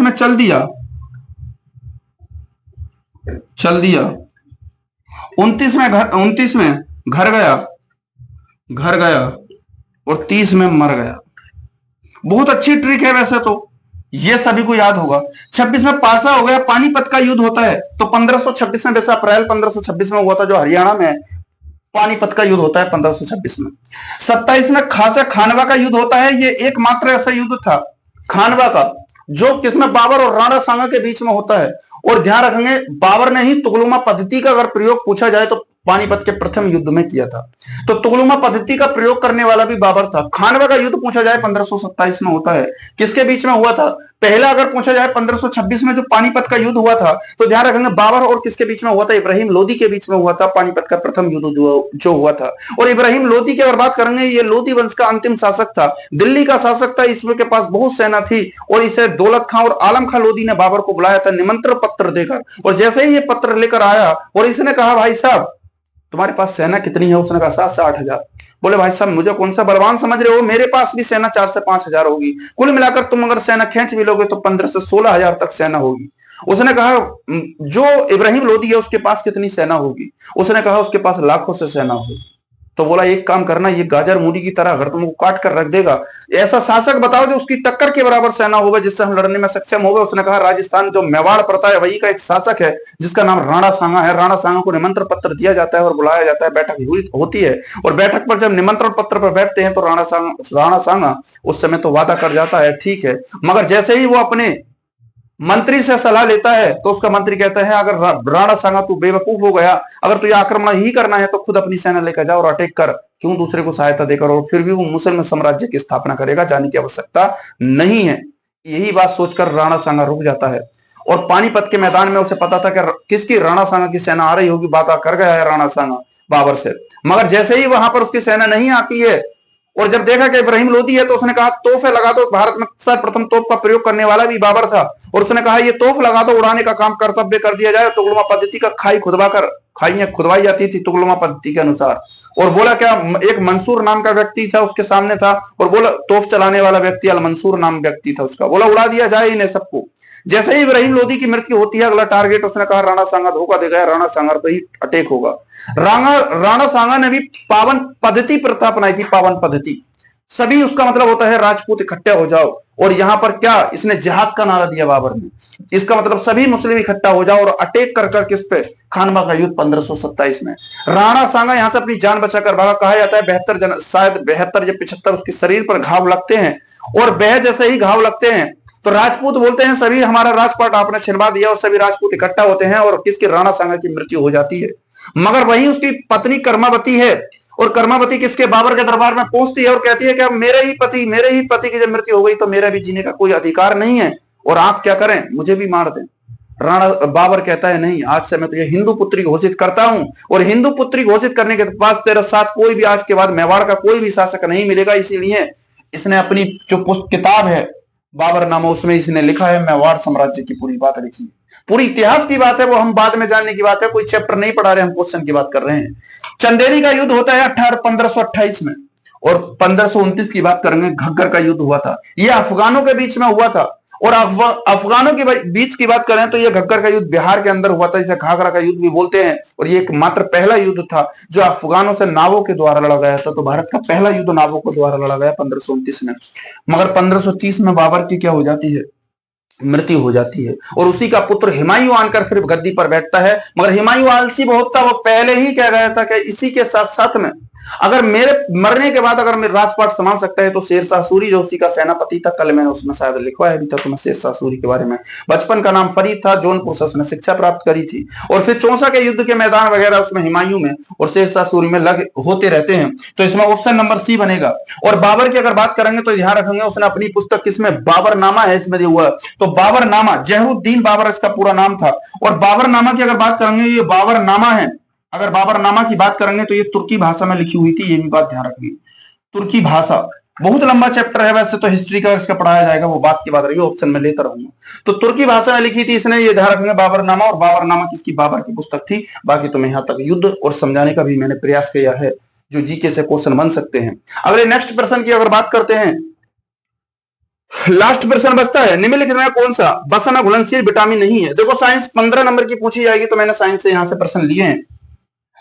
में चल दिया, चल दिया। 29 में घर गया और 30 में मर गया। बहुत अच्छी ट्रिक है वैसे तो, ये सभी को याद होगा। 26 में पासा हो गया, पानीपत का युद्ध होता है। तो 1526 में, वैसे अप्रैल 1526 में हुआ था, जो हरियाणा में पानीपत का युद्ध होता है 1526 में। 27 में खासा खानवा का युद्ध होता है। ये एकमात्र ऐसा युद्ध था खानवा का जो किसमें बाबर और राणा सांगा के बीच में होता है। और ध्यान रखेंगे बाबर ने ही तुगलमा पद्धति का अगर प्रयोग पूछा जाए तो पानीपत के प्रथम युद्ध में किया था। तो तुगलमा पद्धति का प्रयोग करने वाला भी बाबर था। खानवा का युद्ध पूछा जाए 1527 में होता है, किसके बीच में हुआ था? पहला अगर पूछा जाए 1526 में जो पानीपत का युद्ध हुआ था, तो ध्यान रखेंगे बाबर और किसके बीच में हुआ था? इब्राहिम लोदी के बीच में हुआ था पानीपत का प्रथम युद्ध जो हुआ था। और इब्राहिम लोदी की अगर बात करेंगे, ये लोदी वंश का अंतिम शासक था, दिल्ली का शासक था, इसके पास बहुत सेना थी और इसे दौलत खां और आलम खां लोदी ने बाबर को बुलाया था निमंत्रण पत्र देकर। और जैसे ही ये पत्र लेकर आया और इसने कहा भाई साहब तुम्हारे पास सेना कितनी है? उसने कहा 7 से 8 हजार। बोले भाई साहब मुझे कौन सा बलवान समझ रहे हो, मेरे पास भी सेना 4 से 5 हजार होगी, कुल मिलाकर तुम अगर सेना खींच भी लोगे तो 15 से 16 हजार तक सेना होगी। उसने कहा जो इब्राहिम लोदी है उसके पास कितनी सेना होगी? उसने कहा उसके पास लाखों से सेना होगी। तो बोला एक काम करना, ये गाजर मूली की तरह अगर तुमको काट कर रख देगा, ऐसा शासक बताओ जो उसकी टक्कर के बराबर सेना होगा, जिससे हम लड़ने में सक्षम होगा। उसने कहा राजस्थान जो मेवाड़ पड़ता है वही का एक शासक है जिसका नाम राणा सांगा है। राणा सांगा को निमंत्रण पत्र दिया जाता है और बुलाया जाता है, बैठक होती है और बैठक पर जब निमंत्रण पत्र पर बैठते हैं तो राणा सांगा उस समय तो वादा कर जाता है ठीक है, मगर जैसे ही वो अपने मंत्री से सलाह लेता है तो उसका मंत्री कहता है अगर राणा सांगा तू बेवकूफ हो गया, अगर तुझे आक्रमण ही करना है तो खुद अपनी सेना लेकर जा और अटैक कर, क्यों दूसरे को सहायता देकर? और फिर भी वो मुसलमान साम्राज्य की स्थापना करेगा, जाने की आवश्यकता नहीं है। यही बात सोचकर राणा सांगा रुक जाता है और पानीपत के मैदान में उसे पता था कि किसकी राणा सांगा की सेना आ रही होगी, वादा कर गया है राणा सांगा बाबर से। मगर जैसे ही वहां पर उसकी सेना नहीं आती है और जब देखा कि इब्राहिम लोदी है तो उसने कहा तोहफे लगा दो। भारत में सर्वप्रथम तोप का प्रयोग करने वाला भी बाबर था और उसने कहा ये तोहफ लगा दो, उड़ाने का काम कर्तव्य कर दिया जाए। तुगलमा पद्धति का खाइयां खुदवाई जाती थी तुगलमा पद्धति के अनुसार। और बोला क्या, एक मंसूर नाम का व्यक्ति था उसके सामने था और बोला तोप चलाने वाला व्यक्ति अल मंसूर नाम व्यक्ति था उसका, बोला उड़ा दिया जाए इन्हें सबको। जैसे ही इब्राहिम लोदी की मृत्यु होती है अगला टारगेट उसने कहा राणा सांगा धोखा दे गया, राणा सांगा पर ही अटैक होगा। राणा सांगा ने भी पावन पद्धति प्रथा अपनाई थी, पावन पद्धति सभी उसका मतलब होता है राजपूत इकट्ठे हो जाओ। और यहां पर क्या इसने जिहाद का नारा दिया बाबर ने, इसका मतलब सभी मुस्लिम इकट्ठा हो जाओ और अटैक कर किस पे? खानवा का युद्ध 1527 में। राणा सांगा यहां से अपनी जान बचाकर भागा। कहा जाता है 72 शायद 72 या 75 उसके शरीर पर घाव लगते हैं और वह जैसे ही घाव लगते हैं तो राजपूत बोलते हैं सभी हमारा राजपाट आपने छिनवा दिया और सभी राजपूत इकट्ठा होते हैं और किसकी? राणा सांगा की मृत्यु हो जाती है। मगर वही उसकी पत्नी कर्मावती है और कर्मावती किसके? बाबर के दरबार में पहुंचती है और कहती है कि अब मेरे ही पति की जब मृत्यु हो गई तो मेरा भी जीने का कोई अधिकार नहीं है और आप क्या करें, मुझे भी मार दें। बाबर कहता है नहीं, आज से मैं तुझे हिंदू पुत्री घोषित करता हूं और हिंदू पुत्री घोषित करने के पास तेरे साथ कोई भी आज के बाद मेवाड़ का कोई भी शासक नहीं मिलेगा। इसीलिए इसने अपनी जो किताब है बाबरनामा उसमें इसने लिखा है मेवाड़ साम्राज्य की पूरी बात लिखी, पूरी इतिहास की बात है, वो हम बाद में जानने की बात है, कोई चैप्टर नहीं पढ़ा रहे, हम क्वेश्चन की बात कर रहे हैं। चंदेरी का युद्ध होता है 1528 में और 1529 की बात करेंगे घग्गर का युद्ध हुआ था, ये अफगानों के बीच में हुआ था। और अफगानों के बीच की बात करें तो ये घग्गर का युद्ध बिहार के अंदर हुआ था, जिसे घाघरा का युद्ध भी बोलते हैं। और ये एक मात्र पहला युद्ध था जो अफगानों से नावों के द्वारा लड़ा गया था। तो भारत का पहला युद्ध नावों के द्वारा लड़ा गया 1529 में। मगर 1530 में बाबर की क्या हो जाती है? मृत्यु हो जाती है और उसी का पुत्र हुमायूं आकर फिर गद्दी पर बैठता है। मगर हुमायूं आलसी बहुत था, वो पहले ही कह गया था कि इसी के साथ साथ में अगर मेरे मरने के बाद अगर मेरे राजपाट संभाल सकता है तो शेरशाह सूरी जो उसी का सेनापति था, कल मैंने उसमें शायद लिखवाया भी था तुम्हें शेरशाह सूरी के बारे में। बचपन का नाम फरीद था, जौनपुर से उसने शिक्षा प्राप्त करी थी और फिर चौसा के युद्ध के मैदान वगैरह उसमें हुमायूं में और शेरशाह सूरी में लग होते रहते हैं। तो इसमें ऑप्शन नंबर सी बनेगा। और बाबर की अगर बात करेंगे तो ध्यान रखेंगे उसने अपनी पुस्तक किसमें? बाबरनामा है इसमें दिया हुआ। तो बाबरनामा, जहरुद्दीन बाबर इसका पूरा नाम था। और बाबरनामा की अगर बात करेंगे, ये बाबरनामा है, अगर बाबरनामा की बात करेंगे तो ये तुर्की भाषा में लिखी हुई थी, ये भी बात ध्यान रखिए। तुर्की भाषा बहुत लंबा चैप्टर है, वैसे तो हिस्ट्री का इसका पढ़ाया जाएगा, वो बात की बात रही, ऑप्शन में लेता रहूंगा। तो तुर्की भाषा में लिखी थी इसने, ये ध्यान रखेंगे बाबरनामा। और बाबरनामा किसकी? बाबर की पुस्तक थी। बाकी तो मैं यहाँ तक युद्ध और समझाने का भी मैंने प्रयास किया है जो जीके से क्वेश्चन बन सकते हैं। अगले नेक्स्ट प्रश्न की अगर बात करते हैं, लास्ट प्रश्न बचता है निम्नलिखित में कौन सा बसना घुलनशील विटामिन नहीं है? देखो साइंस 15 नंबर की पूछी जाएगी तो मैंने साइंस से यहां से प्रश्न लिए हैं।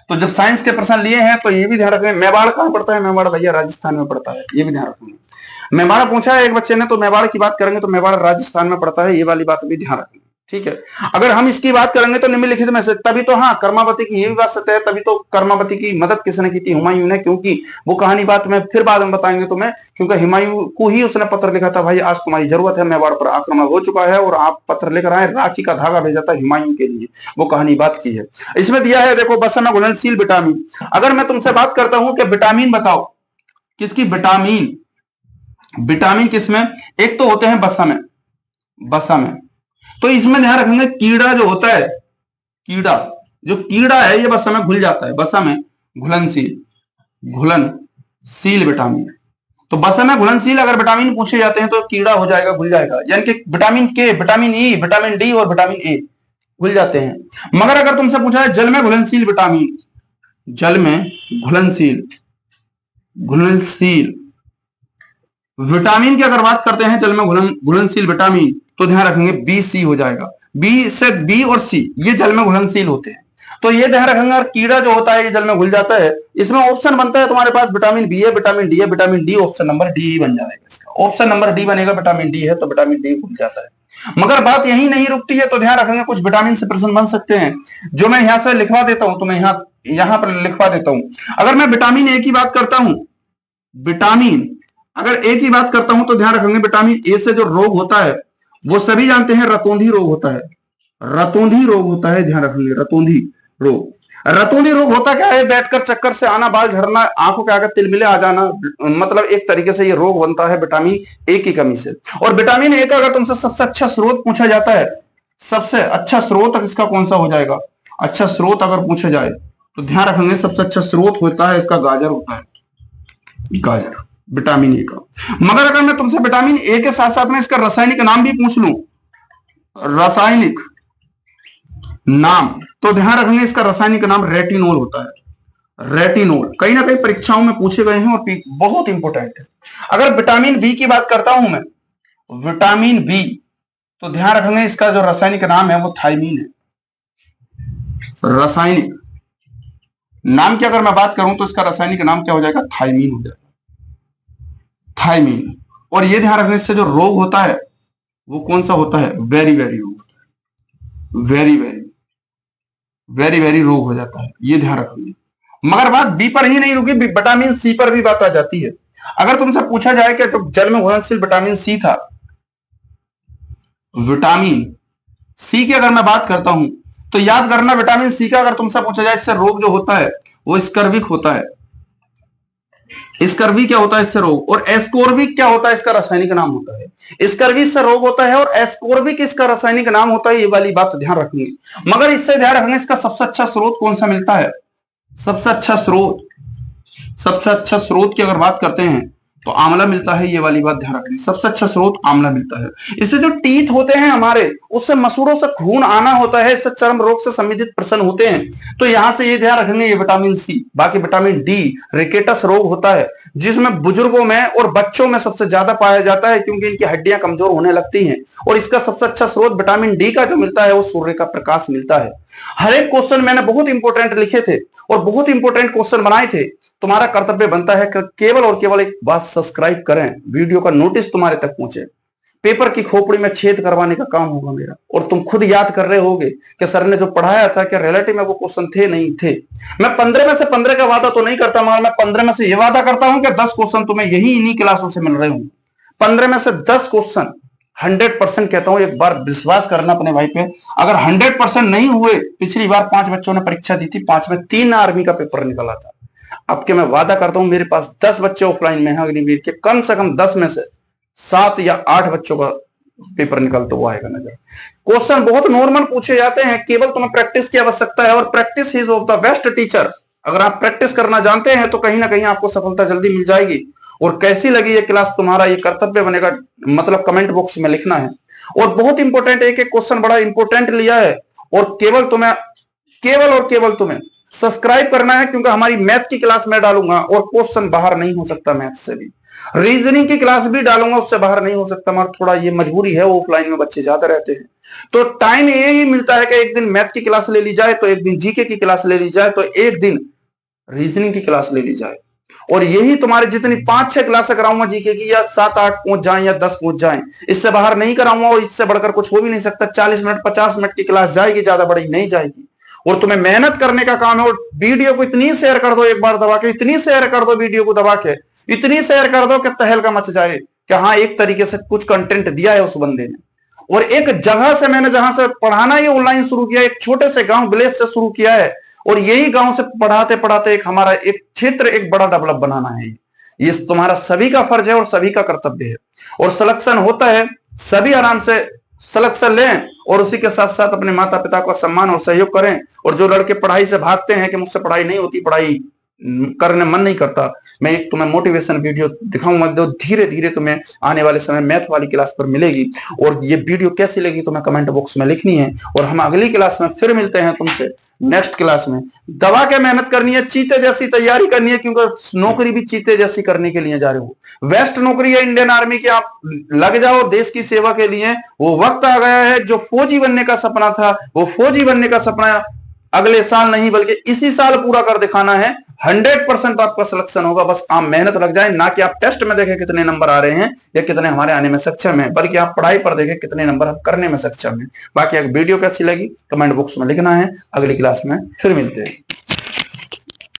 तो जब साइंस के प्रश्न लिए हैं तो ये भी ध्यान रखें मेवाड़ कहां पड़ता है? मेवाड़ भैया राजस्थान में पड़ता है, ये भी ध्यान रखेंगे। मेवाड़ पूछा है एक बच्चे ने, तो मेवाड़ की बात करेंगे तो मेवाड़ राजस्थान में पड़ता है, ये वाली बात भी ध्यान रखेंगे। ठीक है। अगर हम इसकी बात करेंगे तो निम्नलिखित में से तभी तो, हाँ, कर्मावती की ये भी बात सत्य है, तभी तो कर्मावती की मदद किसने की थी? हुमायूं ने, क्योंकि वो कहानी बात में फिर बाद में बताएंगे तुम्हें, क्योंकि हुमायूं को ही उसने पत्र लिखा था, भाई आज तुम्हारी जरूरत है, मेवाड़ पर आक्रमण हो चुका है और आप पत्र लेकर आए। राखी का धागा भेजा था हुमायूं के लिए, वो कहानी बात की है। इसमें दिया है देखो, बसा में घुलनशील विटामिन। अगर मैं तुमसे बात करता हूं कि विटामिन बताओ, किसकी? विटामिन। विटामिन किसमें? एक तो होते हैं बसा में, बसा में। तो इसमें ध्यान रखेंगे, कीड़ा जो होता है, कीड़ा, जो कीड़ा है ये बसा में घुल जाता है, बसा में घुलनशील, घुलनशील विटामिन। तो बसा में घुलनशील अगर विटामिन पूछे जाते हैं तो कीड़ा हो जाएगा, घुल जाएगा। यानी कि विटामिन के, विटामिन ई, विटामिन डी और विटामिन ए घुल जाते हैं। मगर अगर तुमसे पूछा है जल में घुलनशील विटामिन, जल में घुलनशील, घुलनशील विटामिन की अगर बात करते हैं, जल में घुलनशील विटामिन, तो ध्यान रखेंगे बी सी हो जाएगा। बी से, बी और सी ये जल में घुलनशील होते हैं। तो ये ध्यान रखेंगे, और कीड़ा जो होता है ये जल में घुल जाता है। इसमें ऑप्शन बनता है तुम्हारे पास, विटामिन बी है, विटामिन डी है, vitamin D, option number D बन जाएगा इसका, ऑप्शन नंबर डी बनेगा। विटामिन डी है तो विटामिन डी घुल जाता है। मगर बात यही नहीं रुकती है, तो ध्यान रखेंगे कुछ विटामिन से प्रश्न बन सकते हैं, जो मैं यहां से लिखवा देता हूं, तो मैं यहां पर लिखवा देता हूं। अगर मैं विटामिन ए की बात करता हूं, विटामिन अगर ए की बात करता हूं, तो ध्यान रखेंगे विटामिन ए से जो रोग होता है वो सभी जानते हैं, रतौंधी रोग होता है, रतौंधी रोग होता है। ध्यान रखेंगे रतौंधी रोग। रतौंधी रोग होता क्या है? बैठकर चक्कर से आना, बाल झड़ना, आंखों के आगे तिलमिले आ जाना, मतलब एक तरीके से ये रोग बनता है विटामिन ए की कमी से। और विटामिन ए का अगर तुमसे सबसे अच्छा स्रोत पूछा जाता है, सबसे अच्छा स्रोत इसका कौन सा हो जाएगा? अच्छा स्रोत अगर पूछा जाए तो ध्यान रखेंगे सबसे अच्छा स्रोत होता है इसका गाजर होता है, गाजर, विटामिन ए का। मगर अगर मैं तुमसे विटामिन ए के साथ साथ में इसका रासायनिक नाम भी पूछ लूं, रासायनिक नाम, तो ध्यान रखेंगे इसका रासायनिक नाम रेटिनोल होता है। रेटिनोल कहीं ना कहीं परीक्षाओं में पूछे गए हैं और बहुत इंपॉर्टेंट है। अगर विटामिन बी की बात करता हूं मैं, विटामिन बी, तो ध्यान रखेंगे इसका जो रासायनिक नाम है वो थायमीन है। रासायनिक नाम की अगर मैं बात करूं तो इसका रासायनिक नाम क्या हो जाएगा? थायमीन हो जाएगा, थायमीन। और ये ध्यान रखने से जो रोग होता है वो कौन सा होता है? वेरी वेरी रोग होता है, वेरी वेरी वेरी वेरी रोग हो जाता है, ये ध्यान रखिए। मगर बात बी पर ही नहीं रुकी, विटामिन सी पर भी बात आ जाती है। अगर तुमसे पूछा जाए कि तो जल में घुलनशील विटामिन सी था, विटामिन सी की अगर मैं बात करता हूं तो याद करना, विटामिन सी का अगर तुमसे पूछा जाए इससे रोग जो होता है वो स्कर्विक होता है। स्कर्वी क्या होता है? इससे रोग। और एस्कोर्बिक क्या होता है? इसका रासायनिक नाम होता है। स्कर्वी से रोग होता है और एस्कोर्बिक इसका रासायनिक नाम होता है, ये वाली बात ध्यान रखेंगे। मगर इससे ध्यान रखेंगे इसका सबसे अच्छा स्रोत कौन सा मिलता है? सबसे अच्छा स्रोत, सबसे अच्छा स्रोत की अगर बात करते हैं तो आंवला मिलता है, ये वाली बात ध्यान रखनी। सबसे अच्छा स्रोत आंवला मिलता है। इससे जो टीथ होते हैं हमारे, उससे मसूड़ों से खून आना होता है, इससे चर्म रोग से संबंधित प्रश्न होते हैं। तो यहां से ये ध्यान रखने, ये विटामिन सी। बाकी विटामिन डी रिकेटस रोग होता है, जिसमें बुजुर्गों में और बच्चों में सबसे ज्यादा पाया जाता है, क्योंकि इनकी हड्डियां कमजोर होने लगती हैं। और इसका सबसे अच्छा स्रोत विटामिन डी का जो मिलता है वो सूर्य का प्रकाश मिलता है। हर एक क्वेश्चन मैंने बहुत इंपॉर्टेंट लिखे थे और बहुत इंपॉर्टेंट क्वेश्चन बनाए थे। तुम्हारा कर्तव्य बनता है कि केवल और केवल एक बात सब्सक्राइब करें, वीडियो का नोटिस तुम्हारे तक पहुंचे। पेपर की खोपड़ी में छेद करवाने का काम होगा मेरा। और तुम खुद याद कर रहे होगे कि सर ने जो पढ़ाया था कि रिलेटिव में वो क्वेश्चन थे नहीं थे। मैं 15 में से 15 का वादा तो नहीं करता, मगर मैं 15 में से ये वादा करता हूं कि 10 क्वेश्चन तुम्हें यही इन्हीं क्लासों से मिल रहे होंगे। 15 में से 10 क्वेश्चन 100% कहता हूं, एक बार विश्वास करना अपने भाई पे। अगर 100% नहीं हुए, पिछली बार 5 बच्चों ने परीक्षा दी थी, 5 में 3 आर्मी का पेपर निकला था। अब के मैं वादा करता हूं, मेरे पास 10 बच्चे ऑफलाइन में हैं अग्निवीर के, कम से कम 10 में से 7 या 8 बच्चों का पेपर निकलता हुआ आएगा नजर। क्वेश्चन बहुत नॉर्मल पूछे जाते हैं, केवल तुम्हें प्रैक्टिस की आवश्यकता है, और practice is of the best teacher. अगर आप प्रैक्टिस करना जानते हैं तो कहीं ना कहीं आपको सफलता जल्दी मिल जाएगी। और कैसी लगी ये क्लास, तुम्हारा ये कर्तव्य बनेगा, मतलब कमेंट बॉक्स में लिखना है। और बहुत इंपॉर्टेंट, एक एक क्वेश्चन बड़ा इंपॉर्टेंट लिया है, और केवल और केवल तुम्हें सब्सक्राइब करना है, क्योंकि हमारी मैथ की क्लास में डालूंगा और क्वेश्चन बाहर नहीं हो सकता मैथ से भी। रीजनिंग की क्लास भी डालूंगा, उससे बाहर नहीं हो सकता, मगर थोड़ा ये मजबूरी है, ऑफलाइन में बच्चे ज्यादा रहते हैं। तो टाइम ये ही मिलता है कि एक दिन मैथ की क्लास ले ली जाए, तो एक दिन जीके की क्लास ले ली जाए, तो एक दिन रीजनिंग की क्लास ले ली जाए। और यही तुम्हारे जितनी 5-6 क्लास कराऊंगा जीके की, या 7-8 पहुंच जाए या 10 पहुंच जाए, इससे बाहर नहीं कराऊंगा। और इससे बढ़कर कुछ हो भी नहीं सकता। 40 मिनट 50 मिनट की क्लास जाएगी, ज्यादा बड़ी नहीं जाएगी। और तुम्हें मेहनत करने का काम है। और वीडियो को इतनी शेयर कर दो, एक बार दबा के इतनी शेयर कर दो, वीडियो को दबा के इतनी शेयर कर दो कि तहलका मच जाए कि हाँ, एक तरीके से कुछ कंटेंट दिया है उस बंदे ने। और एक जगह से मैंने जहां से पढ़ाना ही ऑनलाइन शुरू किया, एक छोटे से गांव विलेज से शुरू किया है। और यही गांव से पढ़ाते पढ़ाते एक हमारा एक क्षेत्र एक बड़ा डेवलप बनाना है। ये तुम्हारा सभी का फर्ज है और सभी का कर्तव्य है। और सिलेक्शन होता है, सभी आराम से सिलेक्शन लें और उसी के साथ साथ अपने माता पिता का सम्मान और सहयोग करें। और जो लड़के पढ़ाई से भागते हैं कि मुझसे पढ़ाई नहीं होती, पढ़ाई करने मन नहीं करता, मैं एक तुम्हें मोटिवेशन वीडियो दिखाऊंगा जो धीरे धीरे तुम्हें आने वाले समय मैथ वाली क्लास पर मिलेगी। और ये वीडियो कैसी लगी तुम्हें कमेंट बॉक्स में लिखनी है। और हम अगली क्लास में फिर मिलते हैं तुमसे नेक्स्ट क्लास में। दबा के मेहनत करनी है, चीते जैसी तैयारी करनी है, क्योंकि नौकरी भी चीते जैसी करने के लिए जा रहे हो। बेस्ट नौकरी है इंडियन आर्मी की, आप लग जाओ देश की सेवा के लिए। वो वक्त आ गया है, जो फौजी बनने का सपना था वो फौजी बनने का सपना अगले साल नहीं बल्कि इसी साल पूरा कर दिखाना है। 100% आपका सिलेक्शन होगा, बस आप मेहनत लग जाए। ना कि आप टेस्ट में देखें कितने नंबर आ रहे हैं या कितने हमारे आने में सक्षम है, बल्कि आप पढ़ाई पर देखें कितने नंबर आप करने में सक्षम है। बाकी अगर वीडियो कैसी लगी कमेंट बॉक्स में लिखना है। अगली क्लास में फिर मिलते हैं।